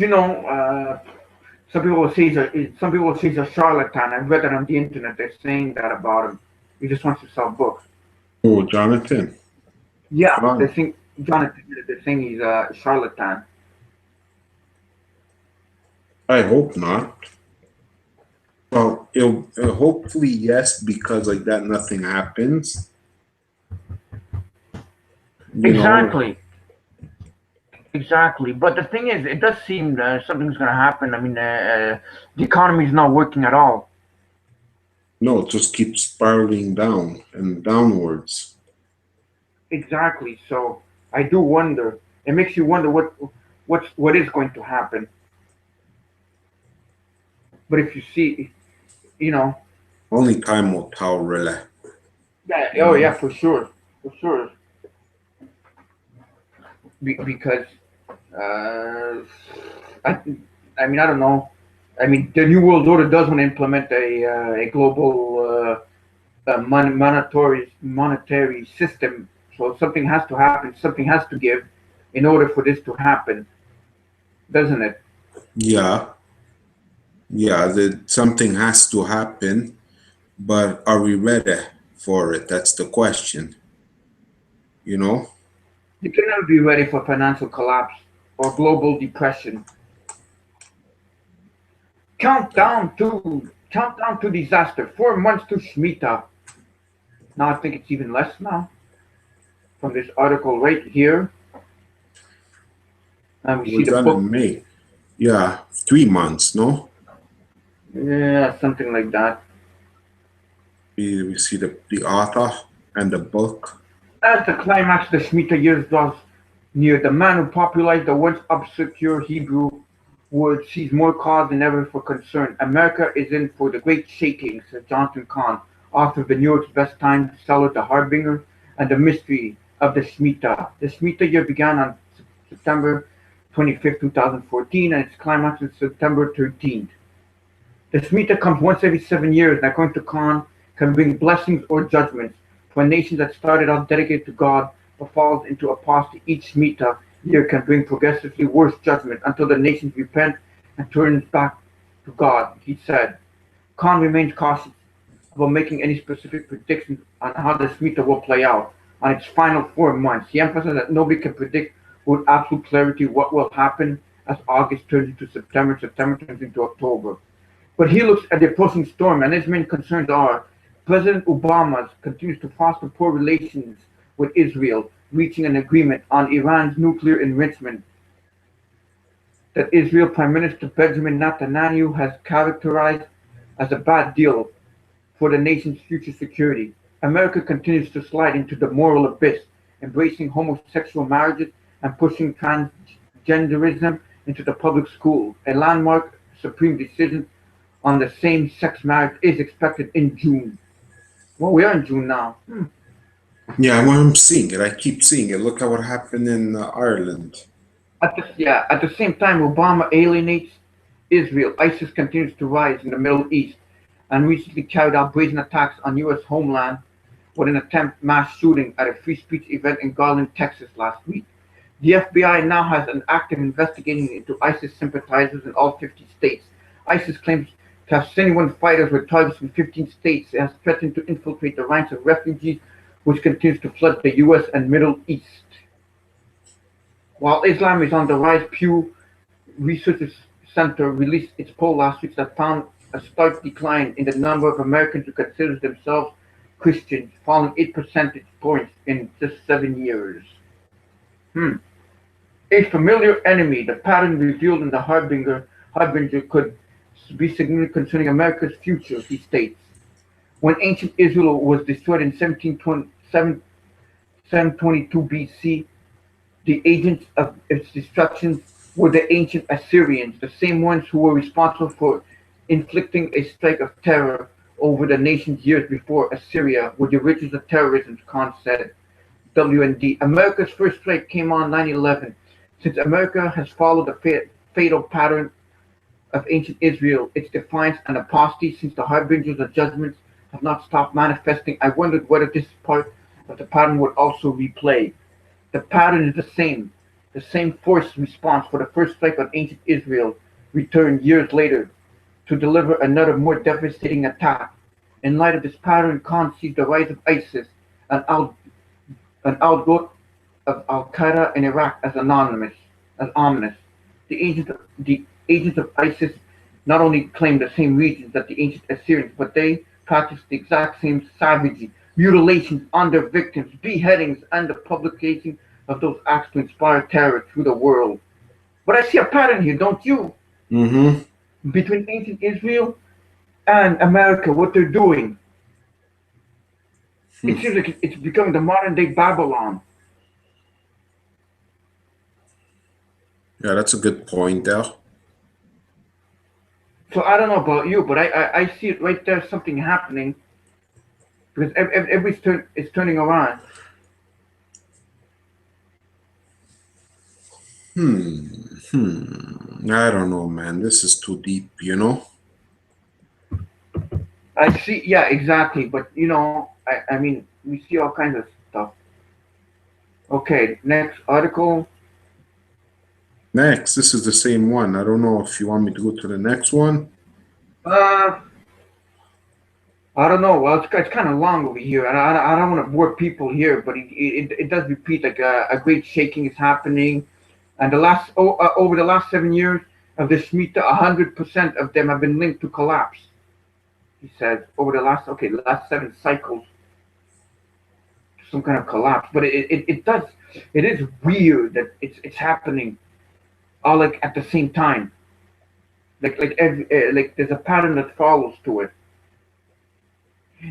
some people will say he's a charlatan. I've read that on the internet. They're saying that about him. He just wants to sell books. Oh, Jonathan. Yeah, John. they're saying he's a charlatan. I hope not. Well, it'll hopefully yes, because like that nothing happens. Exactly. But the thing is, it does seem something's going to happen. I mean, the economy is not working at all. No, it just keeps spiraling down and downwards. Exactly. So I do wonder. It makes you wonder what is going to happen. But if you see, you know, Only time will tell, really. yeah, You oh know? yeah, for sure, because uh, I, I mean, I don't know. I mean, the New World Order does want to implement a global monetary system. So something has to happen. Something has to give in order for this to happen, doesn't it? Yeah, yeah, something has to happen, but are we ready for it? That's the question, you know? You cannot be ready for financial collapse or global depression. Countdown to disaster. 4 months to Shemitah. Now I think it's even less now from this article right here. And we see We're the done book. in May. Yeah, 3 months, no? Yeah, something like that. We see the author and the book. As the climax of the Shemitah years draws near, the man who popularized the once obscure Hebrew word sees more cause than ever for concern. America is in for the great shaking, says Jonathan Kahn, author of the New York's Best Time seller, The Harbinger, and The Mystery of the Shemitah. The Shemitah year began on September 25th, 2014, and its climax is September 13th. The Shemitah comes once every 7 years, and according to Khan, can bring blessings or judgments for a nation that started out dedicated to God but falls into apostasy. Each Shemitah year can bring progressively worse judgment until the nations repent and turns back to God, he said. Khan remains cautious about making any specific predictions on how the Shemitah will play out on its final 4 months. He emphasized that nobody can predict with absolute clarity what will happen as August turns into September, September turns into October. But he looks at the approaching storm, and his main concerns are President Obama continues to foster poor relations with Israel, reaching an agreement on Iran's nuclear enrichment that Israel Prime Minister Benjamin Netanyahu has characterized as a bad deal for the nation's future security. America continues to slide into the moral abyss, embracing homosexual marriages and pushing transgenderism into the public schools. A landmark Supreme decision on the same-sex marriage is expected in June. Well, we are in June now. Yeah, well, I'm seeing it. I keep seeing it. Look at what happened in Ireland. At the same time, Obama alienates Israel. ISIS continues to rise in the Middle East and recently carried out brazen attacks on U.S. homeland with an attempt mass shooting at a free speech event in Garland, Texas last week. The FBI now has an active investigation into ISIS sympathizers in all 50 states. ISIS claims to have 71 fighters with targets in 15 states. It has threatened to infiltrate the ranks of refugees, which continues to flood the U.S. and Middle East. While Islam is on the rise, Pew Research Center released its poll last week that found a stark decline in the number of Americans who consider themselves Christians, falling 8 percentage points in just 7 years. A familiar enemy, the pattern revealed in the Harbinger could be significant concerning America's future, he states. When ancient Israel was destroyed in 722 BC, the agents of its destruction were the ancient Assyrians, the same ones who were responsible for inflicting a strike of terror over the nations years before. Assyria were the origins of terrorism, Khan said. WND. America's first strike came on 9/11. Since America has followed the fatal pattern of ancient Israel, its defiance and apostasy since the harbingers of judgments have not stopped manifesting. I wondered whether this part of the pattern would also replay. The pattern is the same force response for the first strike on ancient Israel returned years later to deliver another more devastating attack. In light of this pattern, Khan sees the rise of ISIS and outgrowth of Al-Qaeda in Iraq as ominous. The agents of ISIS not only claim the same regions that the ancient Assyrians, but they practice the exact same savagery, mutilations on their victims, beheadings, and the publication of those acts to inspire terror through the world. But I see a pattern here, don't you? Between ancient Israel and America, what they're doing. It seems like it's becoming the modern day Babylon. Yeah, that's a good point there. So I don't know about you, but I see it right there, something happening, because everybody's is turning around. I don't know, man. This is too deep, you know? I see, yeah, exactly. But I mean, we see all kinds of stuff. Okay, next article. Next, this is the same one. I don't know if you want me to go to the next one. Uh, I don't know. Well, it's kind of long over here, and I don't want to bore people here, but it does repeat, like a great shaking is happening, and over the last 7 years of the Shemitah, 100% of them have been linked to collapse. He says over the last 7 cycles, some kind of collapse. But it is weird that it's happening all like at the same time. Like there's a pattern that follows to it.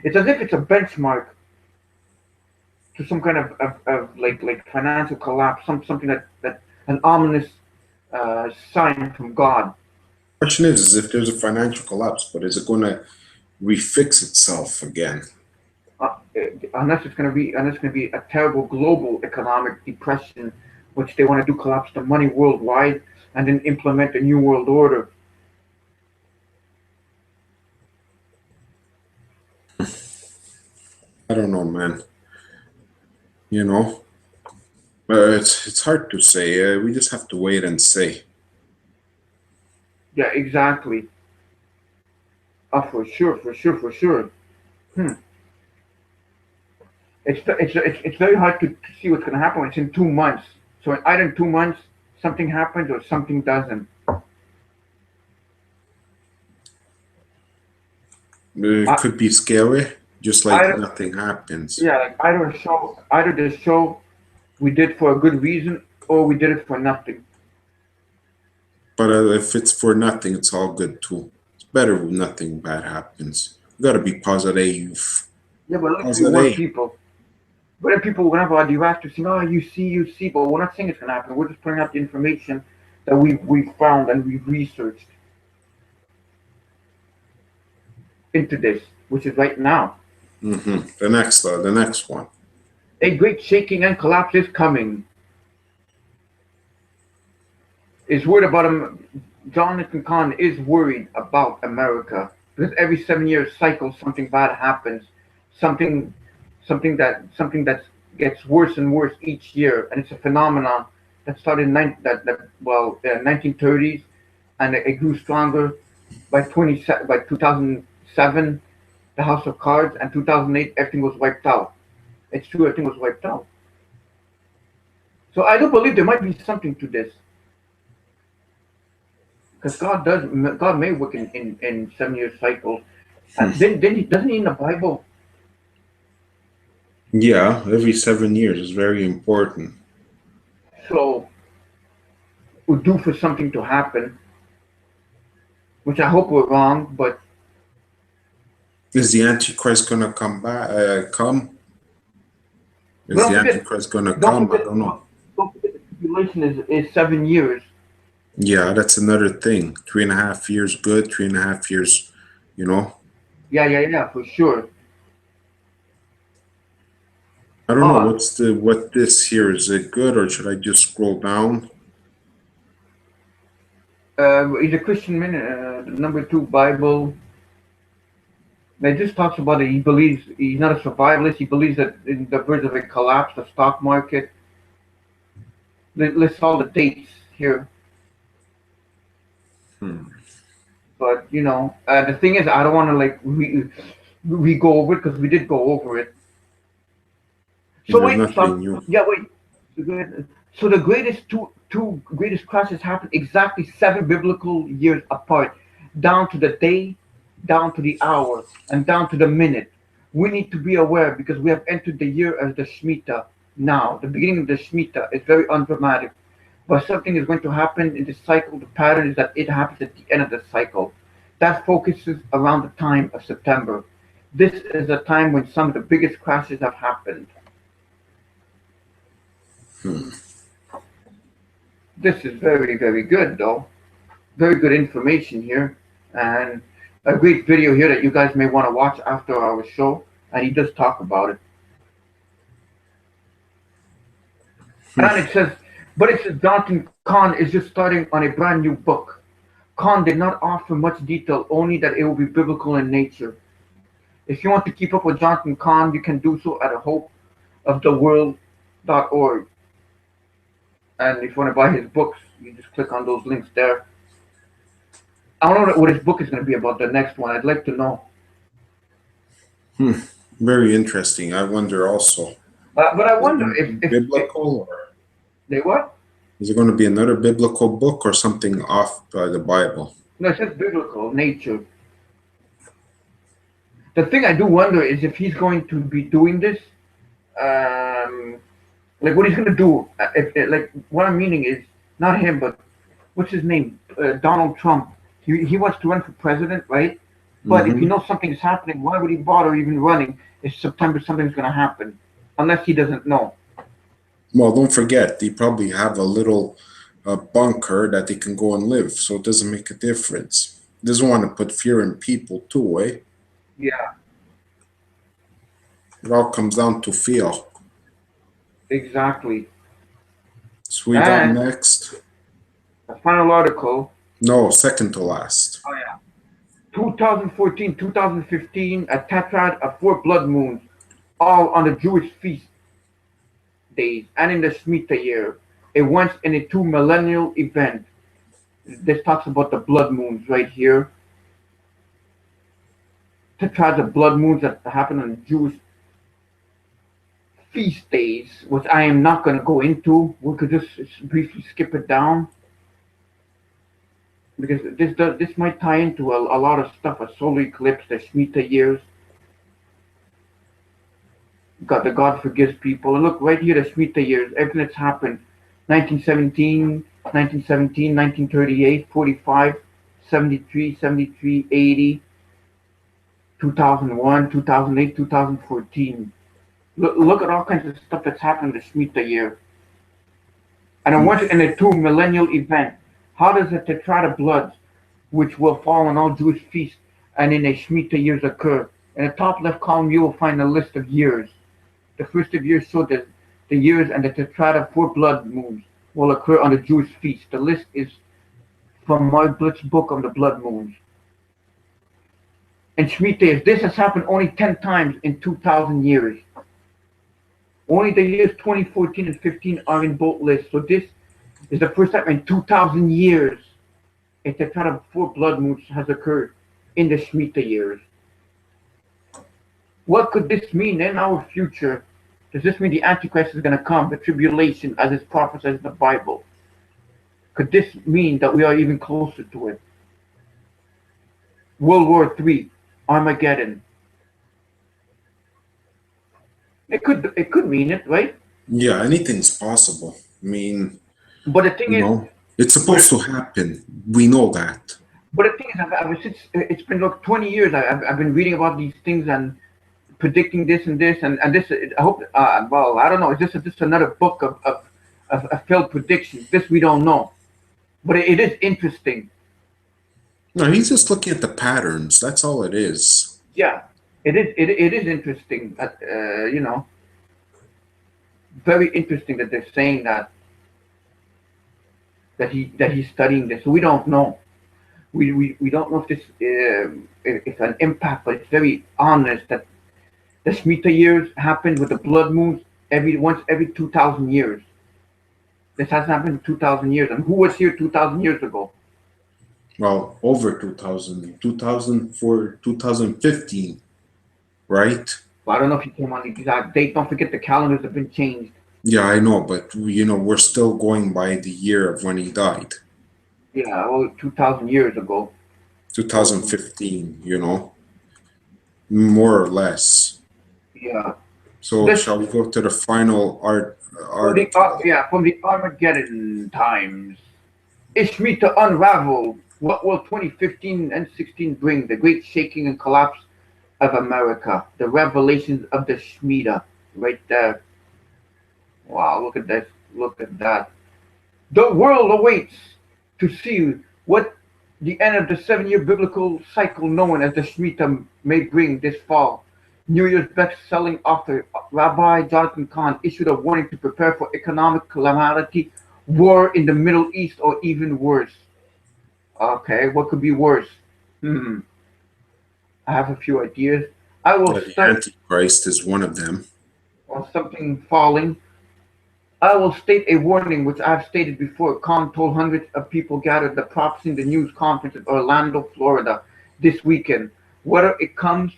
It's as if it's a benchmark to some kind of like financial collapse, something that an ominous sign from God. Question is if there's a financial collapse, but is it going to refix itself again? Uh, unless it's going to be a terrible global economic depression, which they want to do collapse the money worldwide and then implement a new world order. I don't know, man. You know, it's hard to say. We just have to wait and see. Yeah, exactly. Oh, for sure, for sure, for sure. Hmm. It's very hard to see what's going to happen when it's in 2 months. So either in 2 months something happens or something doesn't. It I, could be scary, just like either nothing happens. Yeah, like either the show we did for a good reason or we did it for nothing. But if it's for nothing, it's all good too. It's better when nothing bad happens. You gotta be positive. Yeah, but let's be one Positive. people. But then people whenever I react to saying, "Oh, you see," but we're not saying it's gonna happen. We're just putting out the information that we've found and we've researched into this, which is right now. The next one. A great shaking and collapse is coming. Is worried about him. Jonathan Kahn is worried about America because every 7 year cycle something bad happens, something that gets worse and worse each year, and it's a phenomenon that started in 1930s, and it grew stronger by 2007, the House of Cards, and 2008 everything was wiped out. It's true, everything was wiped out. So I do believe there might be something to this. Because God may work in 7 year cycles. And doesn't he in the Bible? Yeah, every 7 years is very important. So we're due for something to happen, which I hope we're wrong, but Is the Antichrist gonna come back? Is don't the forget, Antichrist gonna don't come? I forget, don't know. don't forget the tribulation is 7 years. Yeah, that's another thing. 3.5 years good, 3.5 years, you know. Yeah, for sure. I don't know Oh, what this here is. It good or should I just scroll down? he's a Christian man, number 2 Bible. It just talks about it. He believes he's not a survivalist. He believes that in the verge of a collapse, the stock market. Lists all the dates here. But the thing is, I don't want to like we go over it because we did go over it. So There's wait, nothing new. yeah, wait. So the two greatest crashes happened exactly 7 biblical years apart, down to the day, down to the hour, and down to the minute. We need to be aware because we have entered the year as the Shemitah now. The beginning of the Shemitah is very undramatic. But something is going to happen in this cycle. The pattern is that it happens at the end of the cycle. That focuses around the time of September. This is a time when some of the biggest crashes have happened. This is very, very good, though. Very good information here. and a great video here that you guys may want to watch after our show, and he does talk about it. And it says, but it says Dalton Kahn is just starting on a brand new book. Kahn did not offer much detail, only that it will be biblical in nature. If you want to keep up with Jonathan Kahn, you can do so at hopeoftheworld.org. And if you want to buy his books, you just click on those links there. I don't know what his book is going to be about, the next one. I'd like to know. Very interesting. I wonder also. But I wonder if biblical or they what? Is it going to be another biblical book or something off by the Bible? No, it says biblical nature. The thing I do wonder is if he's going to be doing this, like what he's going to do. Like what I'm meaning is not him, but what's his name? Donald Trump. He wants to run for president, right? But if you know something's happening, why would he bother even running if September something's going to happen? Unless he doesn't know. Well, don't forget, they probably have a little bunker that they can go and live, so it doesn't make a difference. Doesn't want to put fear in people too, eh? Yeah. It all comes down to fear. Exactly. So we got next. The final article. No, second to last. Oh yeah. 2014, 2015, a tetrad of 4 blood moons, all on the Jewish feast days and in the Shemitah year, a once in a 2 millennial event. This talks about the blood moons right here. Tetrads of blood moons that happen on the Jewish feast days, which I am not going to go into. We could just briefly skip it down, because this might tie into a lot of stuff, a solar eclipse, the Shemitah years. God forgives people. And look, right here, the Shemitah years, everything that's happened. 1917, 1938, 45, 73, 73, 80, 2001, 2008, 2014. Look at all kinds of stuff that's happened in the Shemitah year. And I want in a 2 millennial event. How does the tetrad of bloods, which will fall on all Jewish feasts and in a Shemitah years occur? In the top left column, you will find a list of years. The first of years show that the years and the tetrad of 4 blood moons will occur on the Jewish feast. The list is from Mark Blitz's book on the blood moons. And Shemitah years, this has happened only 10 times in 2,000 years. Only the years 2014 and 15 are in both lists. So this is the first time in 2,000 years a tetrad of 4 blood moons has occurred in the Shemitah years. What could this mean in our future? Does this mean the Antichrist is going to come, the tribulation as is prophesied in the Bible? Could this mean that we are even closer to it? World War III, Armageddon. It could mean it, right? Yeah, anything's possible. I mean, but the thing is, it's supposed to happen. We know that. But the thing is, it's been like 20 years. I've been reading about these things and predicting this and this and this. I hope. Well, I don't know. Is this just another book of failed predictions? This we don't know, but it is interesting. No, he's just looking at the patterns. That's all it is. Yeah, it is interesting. You know, very interesting that they're saying that he's studying this. So we don't know. We don't know if this it's an impact, but it's very honest that the Shemitah years happened with the blood moons once every 2,000 years. This hasn't happened in 2,000 years. And who was here 2,000 years ago? Well, over 2,000, 2004, 2015, right? Well, I don't know if you came on the exact date. Don't forget the calendars have been changed. Yeah, I know, but we're still going by the year of when he died. Yeah, well, 2,000 years ago. 2015, more or less. Yeah. So shall we go to the final article? From the Armageddon times. Is Shemitah unraveled? What will 2015 and 16 bring? The great shaking and collapse of America. The revelations of the Shemitah. Right there. Wow, look at this. Look at that. The world awaits to see what The end of the 7-year biblical cycle known as the Shemitah may bring this fall. New Year's best-selling author Rabbi Jonathan Cahn issued a warning to prepare for economic calamity, war in the Middle East, or even worse. Okay, what could be worse? I have a few ideas. I will The start Antichrist is one of them. on something falling. I will state a warning which I've stated before. Khan told hundreds of people gathered the prophecy in the news conference in Orlando, Florida this weekend. Whether it comes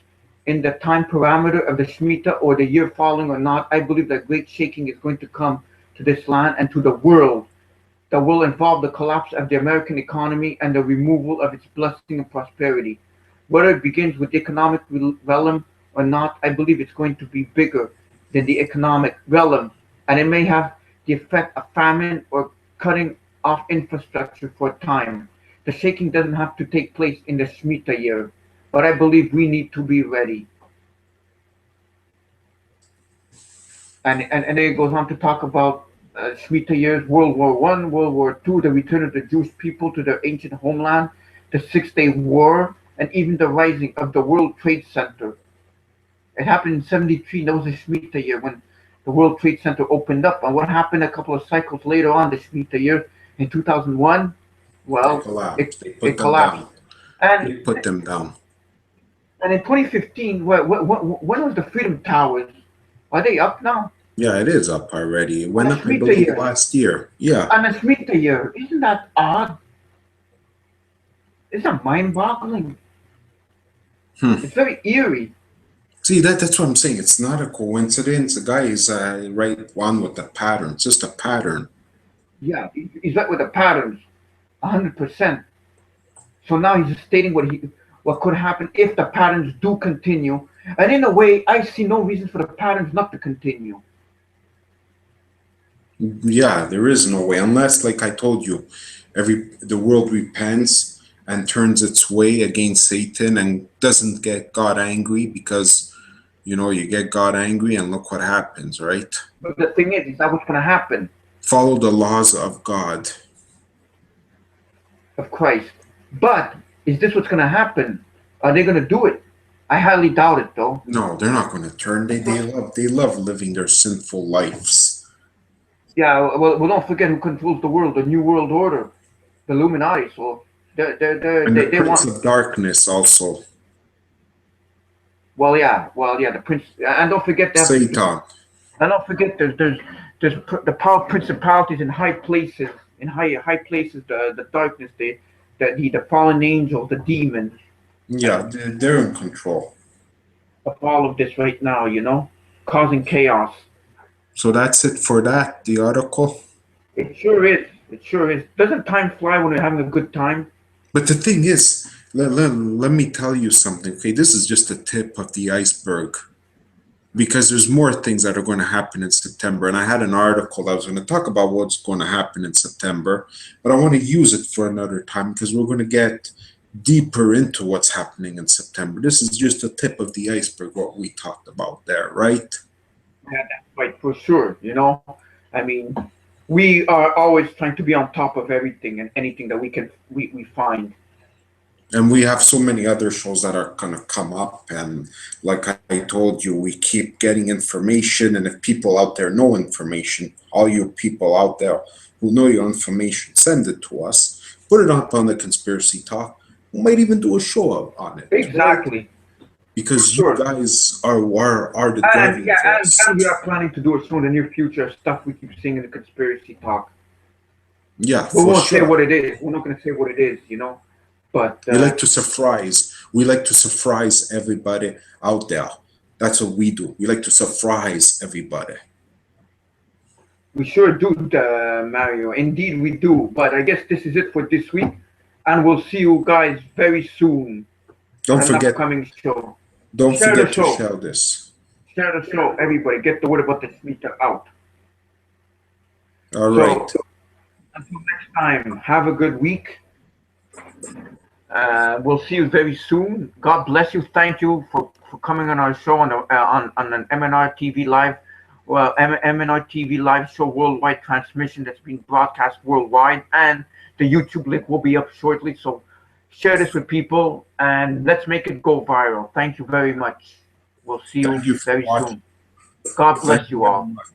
in the time parameter of the Shemitah or the year following or not, I believe that great shaking is going to come to this land and to the world that will involve the collapse of the American economy and the removal of its blessing and prosperity. Whether it begins with the economic realm or not, I believe it's going to be bigger than the economic realm, and it may have the effect of famine or cutting off infrastructure for a time. The shaking doesn't have to take place in the Shemitah year, but I believe we need to be ready. And then it goes on to talk about Shemitah years, World War I, World War II, the return of the Jewish people to their ancient homeland, the Six-Day War, and even the rising of the World Trade Center. It happened in 73. That was the Shemitah year when the World Trade Center opened up. And what happened a couple of cycles later on, the Shemitah year in 2001? Well, it collapsed. And They put them down. And in 2015, when was the Freedom Towers? Are they up now? Yeah, it is up already. It went On up, the I Shemitah believe, year. last year. Yeah. On the Shemitah year. Isn't that odd? Isn't that mind-boggling? It's very eerie. See, that's what I'm saying. It's not a coincidence. The guy is right on with the pattern. It's just a pattern. Yeah, he's right with the patterns, 100%. So now he's just stating what could happen if the patterns do continue. And in a way, I see no reason for the patterns not to continue. Yeah, there is no way, unless, like I told you, the world repents and turns its way against Satan and doesn't get God angry, because you get God angry and look what happens, right? But the thing is that what's going to happen? Follow the laws of God. Of Christ. But is this what's going to happen? Are they going to do it? I highly doubt it, though. No, they're not going to turn. They love living their sinful lives. Yeah, well, don't forget who controls the world, the New World Order, the Illuminati. So And they the Prince want. of Darkness also. Well, yeah, the Prince, and don't forget that. Satan. And don't forget there's the power principalities in high places, high places, the darkness, the fallen angels, the demons. Yeah, they're in control. Of all of this right now, causing chaos. So that's it for that, the article. It sure is. It sure is. Doesn't time fly when you're having a good time? But the thing is, let me tell you something, okay? This is just the tip of the iceberg, because there's more things that are going to happen in September. And I had an article that was going to talk about what's going to happen in September, but I want to use it for another time, because we're going to get deeper into what's happening in September. This is just the tip of the iceberg, what we talked about there, right? Yeah, that's right, for sure. I mean, we are always trying to be on top of everything and anything that we find. And we have so many other shows that are going to come up. And like I told you, we keep getting information. And if people out there know information, all you people out there who know your information, send it to us. Put it up on the Conspiracy Talk. We might even do a show on it. Exactly. Right? Because sure. You guys are the guardians. And we are planning to do a show in the near future, stuff we keep seeing in the Conspiracy Talk. Yeah, we won't say what it is. We're not going to say what it is, But we like to surprise. We like to surprise everybody out there. That's what we do. We like to surprise everybody. We sure do, Mario. Indeed, we do. But I guess this is it for this week, and we'll see you guys very soon. Don't forget. Upcoming show. Don't forget to share this. Share the show, everybody. Get the word about the Shemitah out. All right. So, until next time, have a good week. We'll see you very soon. God bless you. Thank you for coming on our show on an MnRTV live, MnRTV live show worldwide transmission that's being broadcast worldwide, and the YouTube link will be up shortly. So share this with people, and let's make it go viral. Thank you very much. We'll see you Thank you for very watching. soon. God Thank bless you you very all. much.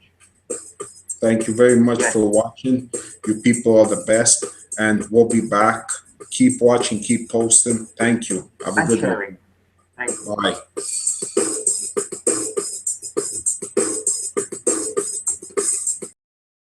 Thank you very much Yes. for watching. You people are the best, and we'll be back. Keep watching, keep posting. Thank you. Have a And good sharing. Thank you. one. Bye.